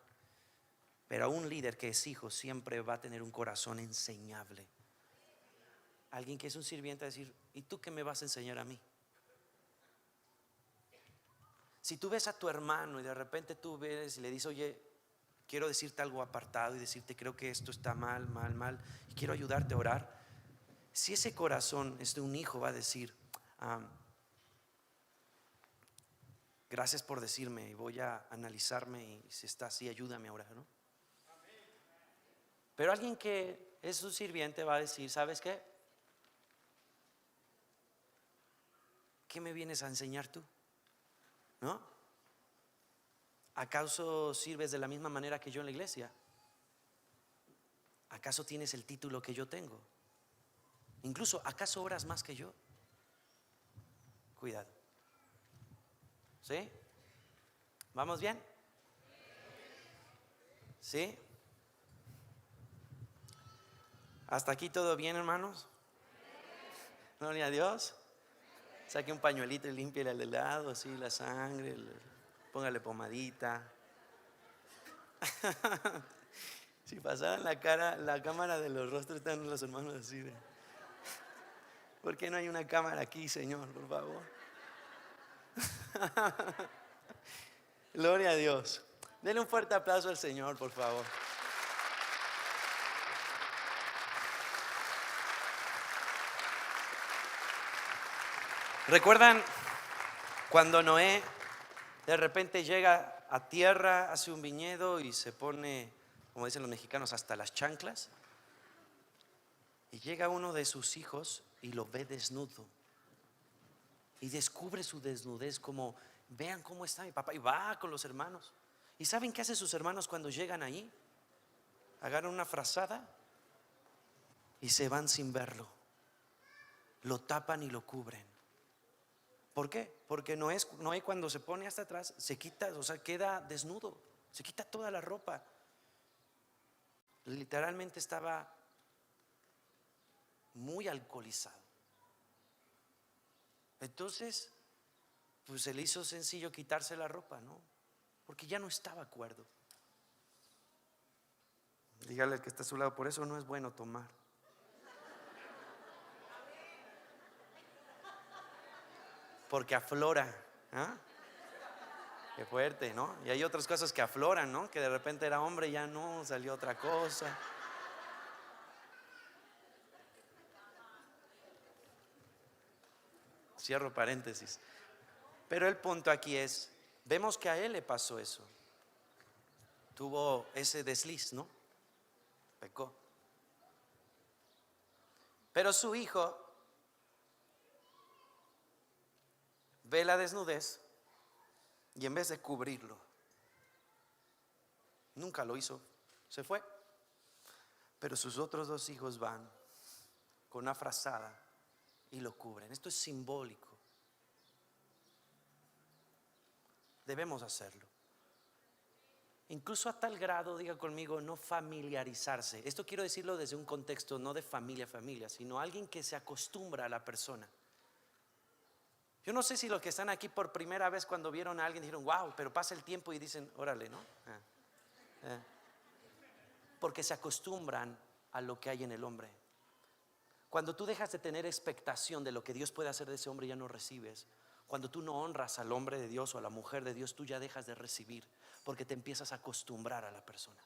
Pero a un líder que es hijo siempre va a tener un corazón enseñable. Alguien que es un sirviente a decir, ¿y tú qué me vas a enseñar a mí? Si tú ves a tu hermano y de repente tú ves y le dices, oye, quiero decirte algo apartado y decirte, creo que esto está mal, mal, mal, y quiero ayudarte a orar. Si ese corazón es de un hijo, va a decir, gracias por decirme y voy a analizarme, y si está así, ayúdame a orar, ¿no? Pero alguien que es un sirviente va a decir, ¿sabes qué? ¿Qué me vienes a enseñar tú? ¿No? ¿Acaso sirves de la misma manera que yo en la iglesia? ¿Acaso tienes el título que yo tengo? Incluso, ¿acaso oras más que yo? Cuidado. ¿Sí? ¿Vamos bien? ¿Sí? ¿Hasta aquí todo bien, hermanos? Gloria a Dios. Saque un pañuelito y límpiale al lado, así la sangre, póngale pomadita. Si pasaran la cámara de los rostros, están los hermanos así de, ¿por qué no hay una cámara aquí, Señor, por favor? Gloria a Dios. Denle un fuerte aplauso al Señor, por favor. ¿Recuerdan cuando Noé de repente llega a tierra, hace un viñedo y se pone, como dicen los mexicanos, hasta las chanclas? Y llega uno de sus hijos y lo ve desnudo y descubre su desnudez, como, vean cómo está mi papá, y va con los hermanos. ¿Y saben qué hacen sus hermanos cuando llegan ahí? Agarran una frazada y se van sin verlo, lo tapan y lo cubren. ¿Por qué? Porque Noé cuando se pone hasta atrás se quita, o sea, queda desnudo, se quita toda la ropa. Literalmente estaba muy alcoholizado. Entonces, pues se le hizo sencillo quitarse la ropa, ¿no? Porque ya no estaba cuerdo. Dígale al que está a su lado, por eso no es bueno tomar. Porque aflora, ¿ah? Qué fuerte, ¿no? Y hay otras cosas que afloran, ¿no? Que de repente era hombre y ya no, salió otra cosa. Cierro paréntesis. Pero el punto aquí es, vemos que a él le pasó eso. Tuvo ese desliz, ¿no? Pecó. Pero su hijo ve la desnudez y en vez de cubrirlo, nunca lo hizo, se fue. Pero sus otros dos hijos van con una frazada y lo cubren. Esto es simbólico. Debemos hacerlo. Incluso a tal grado, diga conmigo, no familiarizarse. Esto quiero decirlo desde un contexto no de familia, sino alguien que se acostumbra a la persona. Yo no sé si los que están aquí por primera vez cuando vieron a alguien dijeron, wow, pero pasa el tiempo y dicen, órale, ¿no? Porque se acostumbran a lo que hay en el hombre. Cuando tú dejas de tener expectación de lo que Dios puede hacer de ese hombre, ya no recibes. Cuando tú no honras al hombre de Dios o a la mujer de Dios, tú ya dejas de recibir, porque te empiezas a acostumbrar a la persona.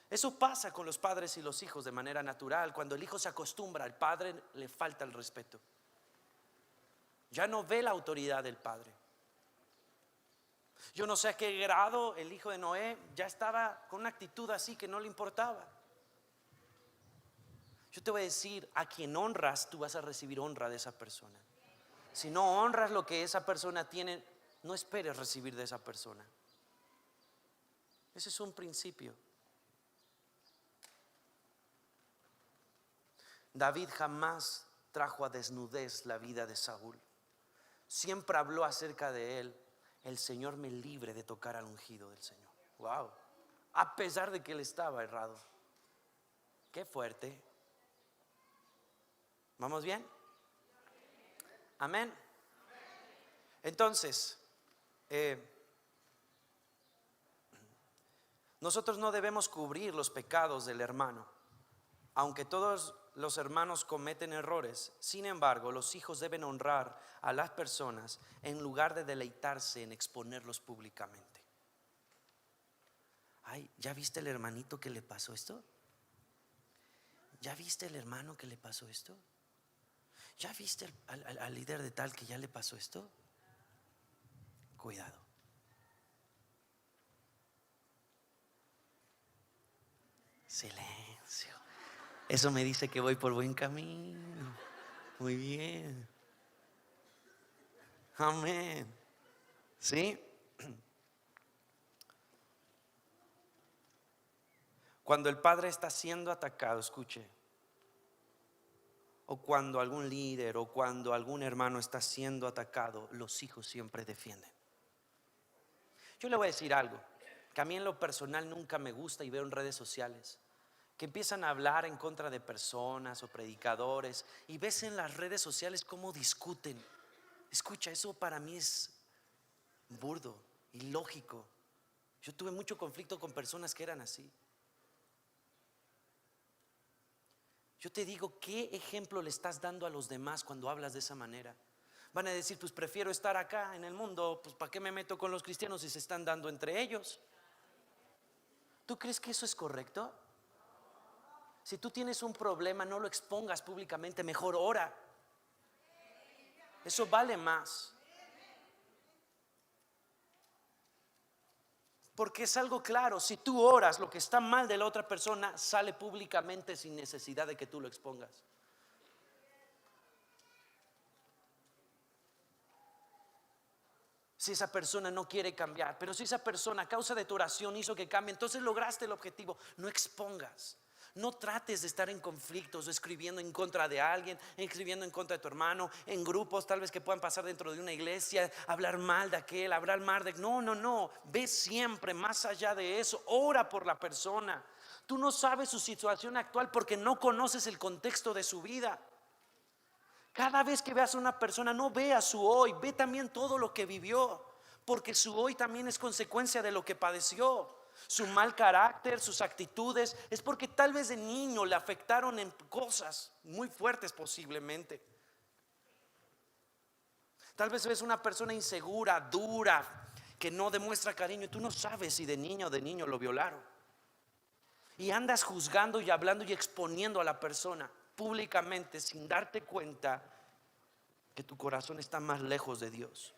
Eso pasa con los padres y los hijos de manera natural. Cuando el hijo se acostumbra al padre, le falta el respeto. Ya no ve la autoridad del padre. Yo no sé a qué grado el hijo de Noé ya estaba con una actitud así que no le importaba. Yo te voy a decir, a quien honras, tú vas a recibir honra de esa persona. Si no honras lo que esa persona tiene, no esperes recibir de esa persona. Ese es un principio. David jamás trajo a desnudez la vida de Saúl. siempre habló acerca de él: el Señor me libre de tocar al ungido del Señor. Wow. A pesar de que él estaba errado. Qué fuerte. ¿Vamos bien? Amén. Entonces, nosotros no debemos cubrir los pecados del hermano. Aunque todos los hermanos cometen errores, sin embargo, los hijos deben honrar a las personas en lugar de deleitarse en exponerlos públicamente. Ay, ¿ya viste el hermanito que le pasó esto? ¿Ya viste el hermano que le pasó esto? ¿Ya viste al líder de tal que ya le pasó esto? Cuidado. Silencio. Eso me dice que voy por buen camino. Muy bien. Amén. ¿Sí? Cuando el padre está siendo atacado, escuche, o cuando algún líder o cuando algún hermano está siendo atacado, los hijos siempre defienden. Yo le voy a decir algo que a mí en lo personal nunca me gusta y veo en redes sociales, que empiezan a hablar en contra de personas o predicadores, y ves en las redes sociales cómo discuten. Escucha, eso para mí es burdo, ilógico. Yo tuve mucho conflicto con personas que eran así. Yo te digo, ¿qué ejemplo le estás dando a los demás cuando hablas de esa manera? Van a decir, pues prefiero estar acá en el mundo, pues ¿para qué me meto con los cristianos si se están dando entre ellos? ¿Tú crees que eso es correcto? Si tú tienes un problema, no lo expongas públicamente, mejor ora. Eso vale más. Porque es algo claro, si tú oras, lo que está mal de la otra persona sale públicamente sin necesidad de que tú lo expongas. Si esa persona no quiere cambiar, pero si esa persona a causa de tu oración hizo que cambie, entonces lograste el objetivo. No expongas. No trates de estar en conflictos o escribiendo en contra de alguien, escribiendo en contra de tu hermano, en grupos tal vez que puedan pasar dentro de una iglesia, hablar mal de aquel, hablar mal de... No, ve siempre más allá de eso, ora por la persona. Tú no sabes su situación actual porque no conoces el contexto de su vida. Cada vez que veas a una persona, no veas su hoy, ve también todo lo que vivió, porque su hoy también es consecuencia de lo que padeció. Su mal carácter, sus actitudes, es porque tal vez de niño le afectaron en cosas muy fuertes posiblemente. Tal vez ves una persona insegura, dura, que no demuestra cariño, y tú no sabes si de niño lo violaron. Y andas juzgando y hablando y exponiendo a la persona públicamente sin darte cuenta que tu corazón está más lejos de Dios.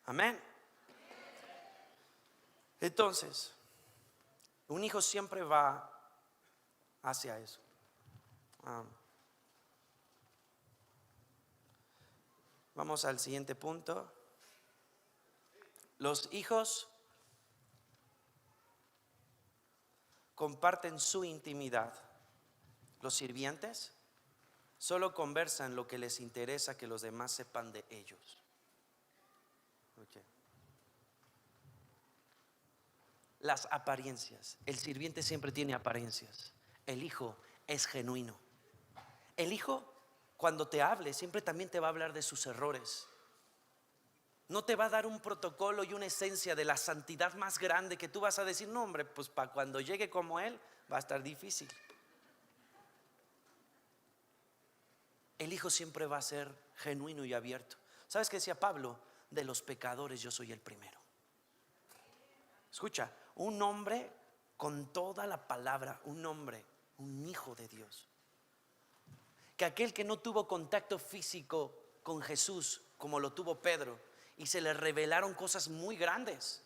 Amén. Entonces, un hijo siempre va hacia eso. Vamos al siguiente punto. Los hijos comparten su intimidad. Los sirvientes solo conversan lo que les interesa que los demás sepan de ellos. Okay. Las apariencias. El sirviente siempre tiene apariencias. El hijo es genuino. El hijo, cuando te hable, siempre también te va a hablar de sus errores. No te va a dar un protocolo y una esencia de la santidad más grande que tú vas a decir, no hombre, pues para cuando llegue como él va a estar difícil. El hijo siempre va a ser genuino y abierto. ¿Sabes qué decía Pablo? De los pecadores yo soy el primero. Escucha, un hombre con toda la palabra, un hombre, un hijo de Dios, que aquel que no tuvo contacto físico con Jesús como lo tuvo Pedro, y se le revelaron cosas muy grandes.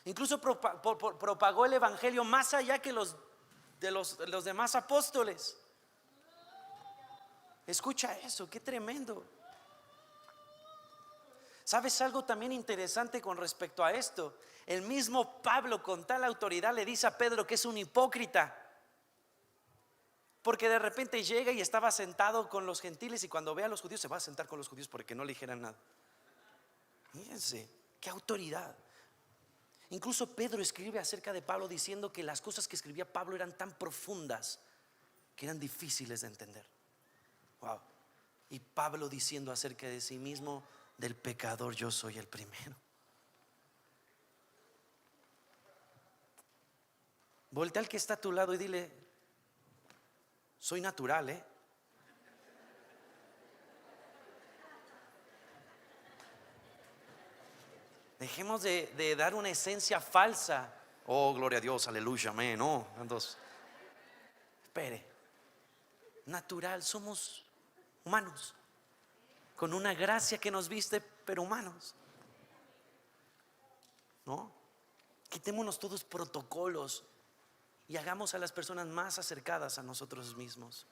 Incluso propagó el evangelio más allá que los demás apóstoles. Escucha eso, qué tremendo. ¿Sabes algo también interesante con respecto a esto? El mismo Pablo con tal autoridad le dice a Pedro que es un hipócrita. Porque de repente llega y estaba sentado con los gentiles, y cuando ve a los judíos se va a sentar con los judíos porque no le dijeran nada. Fíjense, qué autoridad. Incluso Pedro escribe acerca de Pablo diciendo que las cosas que escribía Pablo eran tan profundas que eran difíciles de entender. Wow. Y Pablo diciendo acerca de sí mismo: del pecador yo soy el primero. Voltea al que está a tu lado y dile: soy natural, ¿eh? Dejemos de dar una esencia falsa. Oh, gloria a Dios, aleluya, amén. No, entonces, espere. Natural, somos humanos, con una gracia que nos viste, pero humanos. ¿No? Quitémonos todos protocolos y hagamos a las personas más acercadas a nosotros mismos.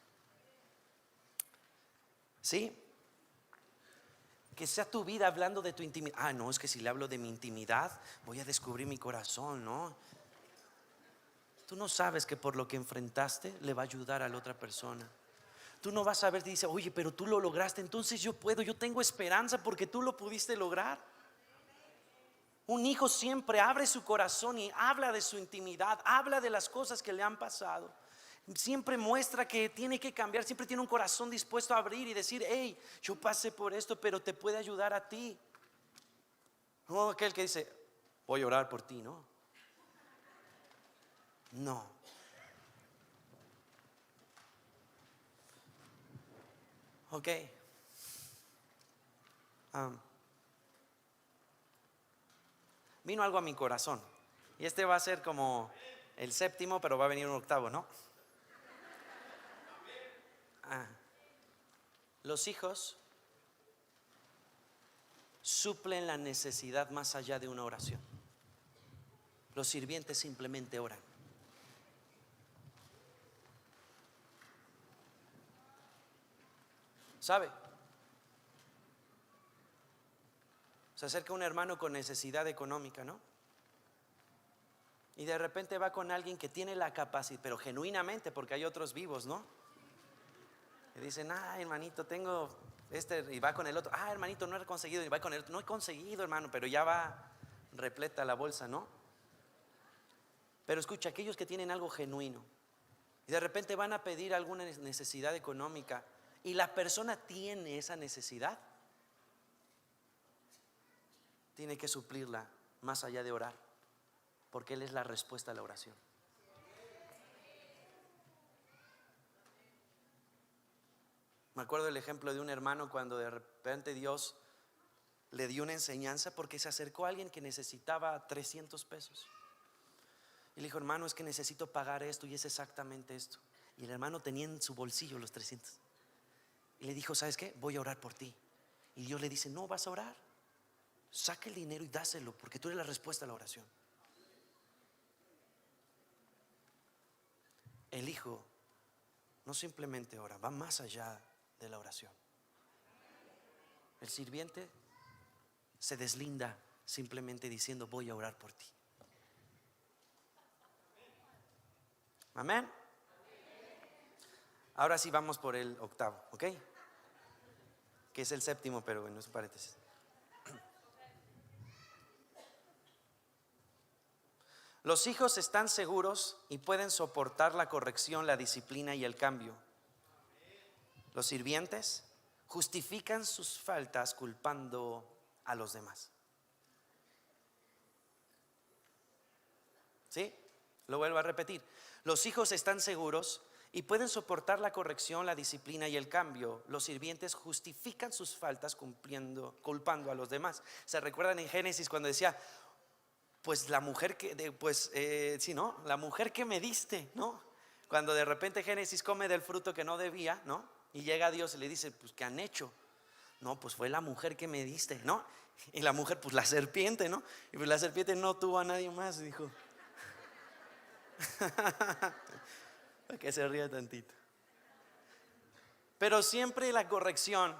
¿Sí? Que sea tu vida hablando de tu intimidad. Ah, no, es que si le hablo de mi intimidad voy a descubrir mi corazón, ¿no? Tú no sabes que por lo que enfrentaste le va a ayudar a la otra persona. Tú no vas a ver y dice: oye, pero tú lo lograste, entonces yo puedo, yo tengo esperanza porque tú lo pudiste lograr. Un hijo siempre abre su corazón y habla de su intimidad, habla de las cosas que le han pasado. Siempre muestra que tiene que cambiar, siempre tiene un corazón dispuesto a abrir y decir: hey, yo pasé por esto, pero te puede ayudar a ti. No aquel que dice: voy a orar por ti, no. No. Ok. Vino algo a mi corazón. Y este va a ser como el séptimo, pero va a venir un octavo, ¿no? Los hijos suplen la necesidad más allá de una oración. Los sirvientes simplemente oran. ¿Sabe? Se acerca un hermano con necesidad económica, ¿no? Y de repente va con alguien que tiene la capacidad, pero genuinamente, porque hay otros vivos, ¿no? Y dicen: ah, hermanito, tengo y va con el otro: ah, hermanito, no he conseguido. Y va con el otro: no he conseguido, hermano, pero ya va repleta la bolsa, ¿no? Pero escucha, aquellos que tienen algo genuino y de repente van a pedir alguna necesidad económica y la persona tiene esa necesidad, tiene que suplirla más allá de orar, porque Él es la respuesta a la oración. Me acuerdo del ejemplo de un hermano cuando de repente Dios le dio una enseñanza porque se acercó a alguien que necesitaba 300 pesos. Y le dijo: hermano, es que necesito pagar esto y es exactamente esto. Y el hermano tenía en su bolsillo los 300. Y le dijo: ¿sabes qué? Voy a orar por ti. Y Dios le dice: no, vas a orar. Saca el dinero y dáselo, porque tú eres la respuesta a la oración. El hijo no simplemente ora, va más allá de la oración. El sirviente se deslinda simplemente diciendo: voy a orar por ti. Amén. Ahora sí vamos por el octavo, ¿ok? Que es el séptimo, pero bueno, es un paréntesis. Los hijos están seguros y pueden soportar la corrección, la disciplina y el cambio. Los sirvientes justifican sus faltas culpando a los demás. ¿Sí? Lo vuelvo a repetir. Los hijos están seguros y pueden soportar la corrección, la disciplina y el cambio. Los sirvientes justifican sus faltas culpando a los demás. ¿Se recuerdan en Génesis cuando decía: pues la mujer que, sí, ¿no? La mujer que me diste, ¿no? Cuando de repente Génesis come del fruto que no debía, ¿no? Y llega Dios y le dice: pues ¿qué han hecho? No, pues fue la mujer que me diste, ¿no? Y la mujer, pues la serpiente, ¿no? Y pues la serpiente no tuvo a nadie más, dijo. Para que se ría tantito. Pero siempre la corrección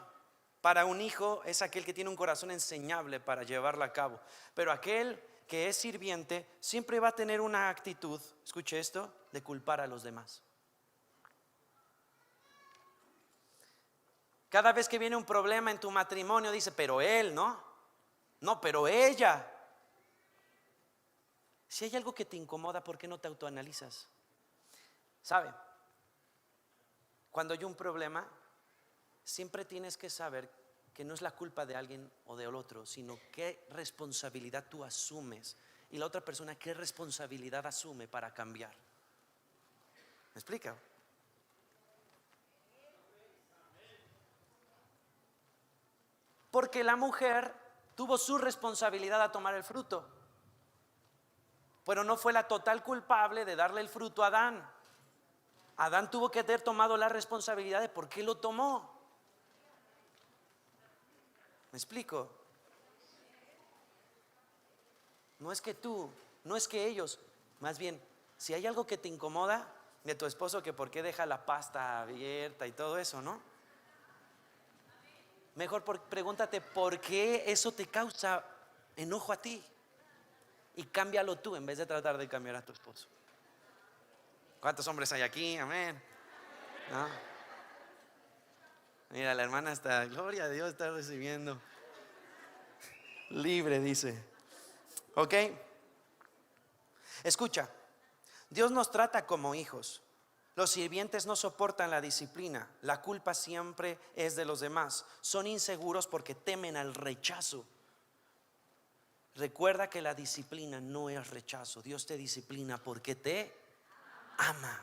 para un hijo es aquel que tiene un corazón enseñable para llevarla a cabo. Pero aquel que es sirviente siempre va a tener una actitud, escuche esto, de culpar a los demás. Cada vez que viene un problema en tu matrimonio, dice, pero él, ¿no? No, pero ella. Si hay algo que te incomoda, ¿por qué no te autoanalizas? ¿Sabe? Cuando hay un problema, siempre tienes que saber que no es la culpa de alguien o del otro, sino qué responsabilidad tú asumes y la otra persona qué responsabilidad asume para cambiar. ¿Me explica? Porque la mujer tuvo su responsabilidad a tomar el fruto, pero no fue la total culpable de darle el fruto a Adán. Adán tuvo que haber tomado la responsabilidad de por qué lo tomó. ¿Me explico? No es que tú, no es que ellos. Más bien, si hay algo que te incomoda de tu esposo, que por qué deja la pasta abierta y todo eso, ¿no? Mejor pregúntate por qué eso te causa enojo a ti, y cámbialo tú en vez de tratar de cambiar a tu esposo. ¿Cuántos hombres hay aquí? Amén. ¿No? Mira, la hermana está, gloria a Dios, está recibiendo. Libre, dice. ¿Ok? Escucha, Dios nos trata como hijos. Los sirvientes no soportan la disciplina. La culpa siempre es de los demás. Son inseguros porque temen al rechazo. Recuerda que la disciplina no es rechazo. Dios te disciplina porque te ama.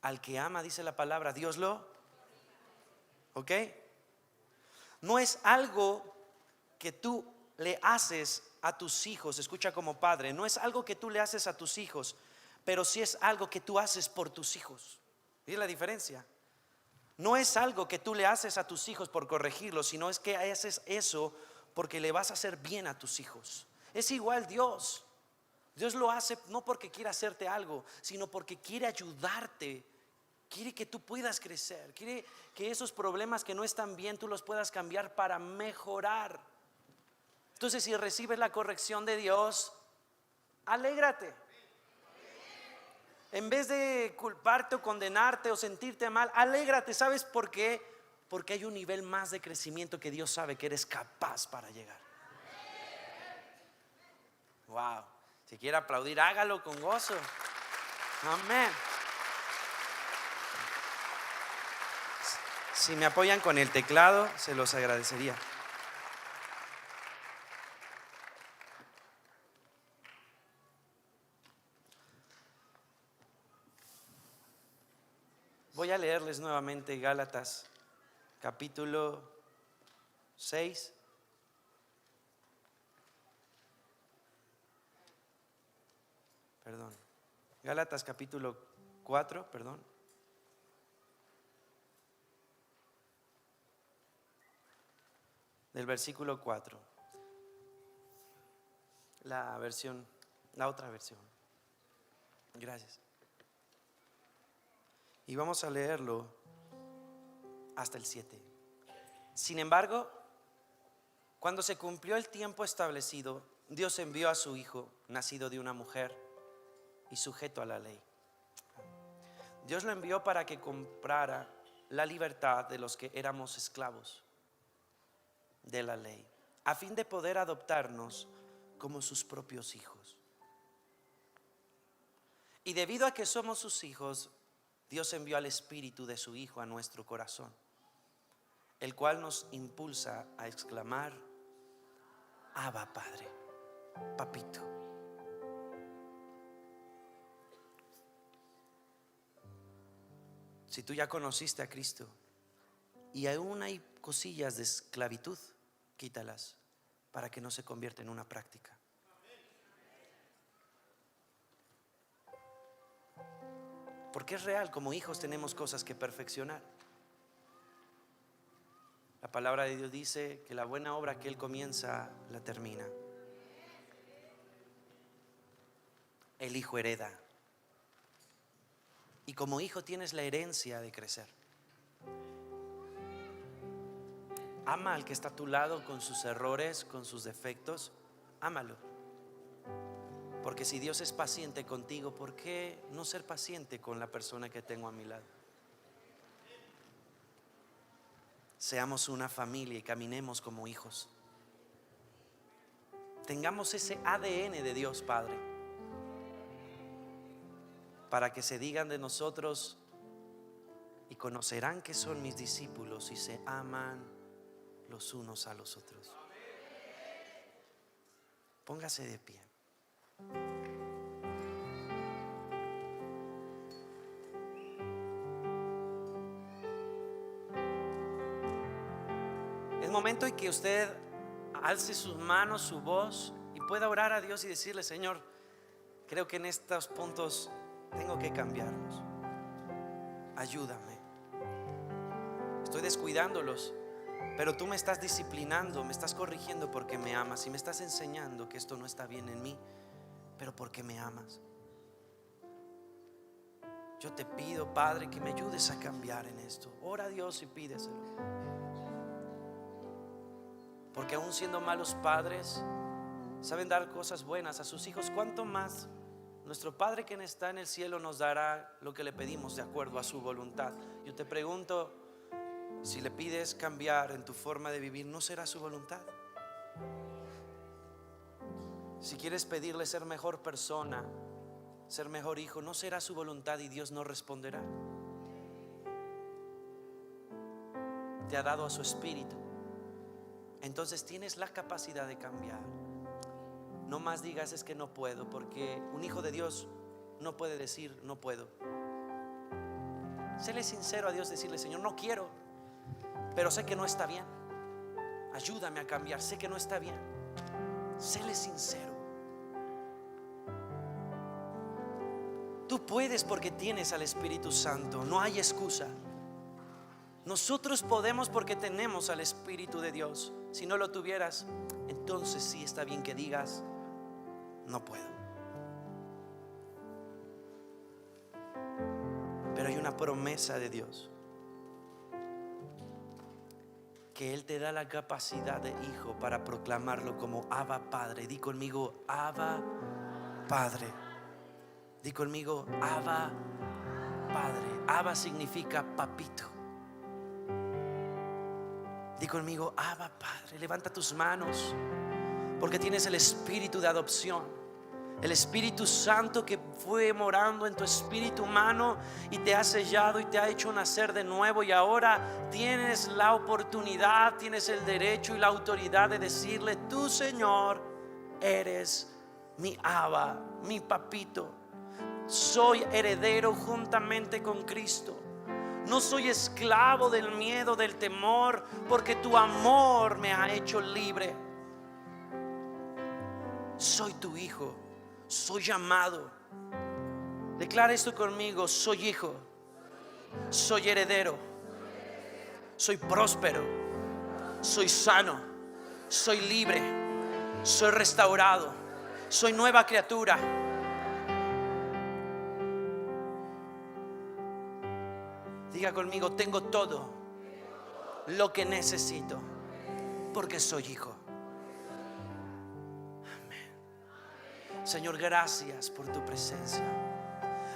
Al que ama, dice la palabra, Dios lo. ¿Ok? No es algo que tú le haces a tus hijos. Escucha, como padre, no es algo que tú le haces a tus hijos, pero sí es algo que tú haces por tus hijos. ¿Ves la diferencia? No es algo que tú le haces a tus hijos por corregirlos, sino es que haces eso porque le vas a hacer bien a tus hijos. Es igual Dios. Dios lo hace no porque quiera hacerte algo, sino porque quiere ayudarte. Quiere que tú puedas crecer. Quiere que esos problemas que no están bien tú los puedas cambiar para mejorar. Entonces, si recibes la corrección de Dios, alégrate. En vez de culparte o condenarte o sentirte mal, alégrate. ¿Sabes por qué? Porque hay un nivel más de crecimiento que Dios sabe que eres capaz para llegar. Wow. Si quiere aplaudir, hágalo con gozo. Amén. Si me apoyan con el teclado, se los agradecería. Voy a leerles nuevamente Gálatas capítulo 6. Perdón. Gálatas capítulo 4, perdón. Del versículo 4. La otra versión. Gracias. Y vamos a leerlo hasta el 7. Sin embargo, cuando se cumplió el tiempo establecido, Dios envió a su Hijo, nacido de una mujer y sujeto a la ley. Dios lo envió para que comprara la libertad de los que éramos esclavos de la ley, a fin de poder adoptarnos como sus propios hijos. Y debido a que somos sus hijos, Dios envió al Espíritu de su Hijo a nuestro corazón, el cual nos impulsa a exclamar: Abba, Padre, papito. Si tú ya conociste a Cristo y aún hay cosillas de esclavitud, quítalas para que no se convierta en una práctica. Porque es real, como hijos tenemos cosas que perfeccionar. La palabra de Dios dice que la buena obra que Él comienza, la termina. El hijo hereda. Y como hijo tienes la herencia de crecer. Ama al que está a tu lado con sus errores, con sus defectos. Ámalo. Porque si Dios es paciente contigo, ¿por qué no ser paciente con la persona que tengo a mi lado? seamos una familia y caminemos como hijos. Tengamos ese ADN de Dios Padre, para que se digan de nosotros: y conocerán que son mis discípulos y se aman los unos a los otros. Póngase de pie. Es momento en que usted alce sus manos, su voz, y pueda orar a Dios y decirle: Señor, creo que en estos puntos tengo que cambiarlos. Ayúdame. Estoy descuidándolos, pero tú me estás disciplinando, me estás corrigiendo porque me amas, y me estás enseñando que esto no está bien en mí, pero porque me amas. Yo te pido, Padre, que me ayudes a cambiar en esto. Ora a Dios y pídeselo. Porque aún siendo malos padres, saben dar cosas buenas a sus hijos. ¿Cuánto más nuestro Padre que está en el cielo nos dará lo que le pedimos de acuerdo a su voluntad? Yo te pregunto, si le pides cambiar en tu forma de vivir, ¿no será su voluntad? Si quieres pedirle ser mejor persona, ser mejor hijo, ¿no será su voluntad y Dios no responderá? Te ha dado a su espíritu, entonces tienes la capacidad de cambiar. No más digas: es que no puedo, porque un hijo de Dios no puede decir no puedo. Séle sincero a Dios, decirle: Señor, no quiero, pero sé que no está bien, ayúdame a cambiar, sé que no está bien. Séle sincero. Tú puedes porque tienes al Espíritu Santo, no hay excusa. Nosotros podemos porque tenemos al Espíritu de Dios. Si no lo tuvieras, entonces sí está bien que digas: no puedo. Pero hay una promesa de Dios, que Él te da la capacidad de hijo para proclamarlo como Abba Padre. Di conmigo: Abba Padre. Di conmigo: Abba Padre. Abba significa papito. Di conmigo: Abba Padre. Levanta tus manos, porque tienes el espíritu de adopción, el Espíritu Santo que fue morando en tu espíritu humano y te ha sellado y te ha hecho nacer de nuevo. Y ahora tienes la oportunidad, tienes el derecho y la autoridad de decirle: tú, Señor, eres mi Abba, mi papito. Soy heredero juntamente con Cristo. No soy esclavo del miedo, del temor, porque tu amor me ha hecho libre. Soy tu hijo, soy llamado. Declara esto conmigo: soy hijo, soy heredero, soy próspero, soy sano, soy libre, soy restaurado, soy nueva criatura. Diga conmigo: tengo todo lo que necesito porque soy hijo. Amén. Señor, gracias por tu presencia.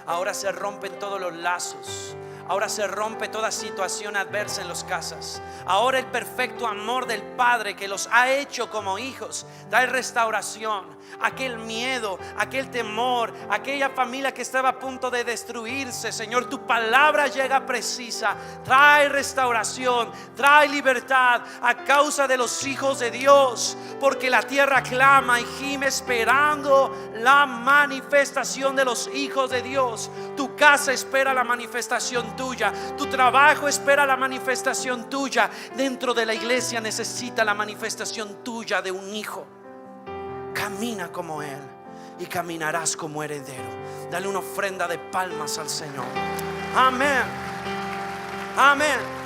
Ahora se rompen todos los lazos. Ahora se rompe toda situación adversa en las casas. Ahora el perfecto amor del Padre que los ha hecho como hijos trae restauración. Aquel miedo, aquel temor, aquella familia que estaba a punto de destruirse, Señor, tu palabra llega precisa. Trae restauración, trae libertad a causa de los hijos de Dios, porque la tierra clama y gime esperando la manifestación de los hijos de Dios. Tu casa espera la manifestación tuya, tu trabajo espera la manifestación tuya. Dentro de la iglesia necesita la manifestación tuya de un hijo. Camina como Él y caminarás como heredero. Dale una ofrenda de palmas al Señor. Amén. Amén.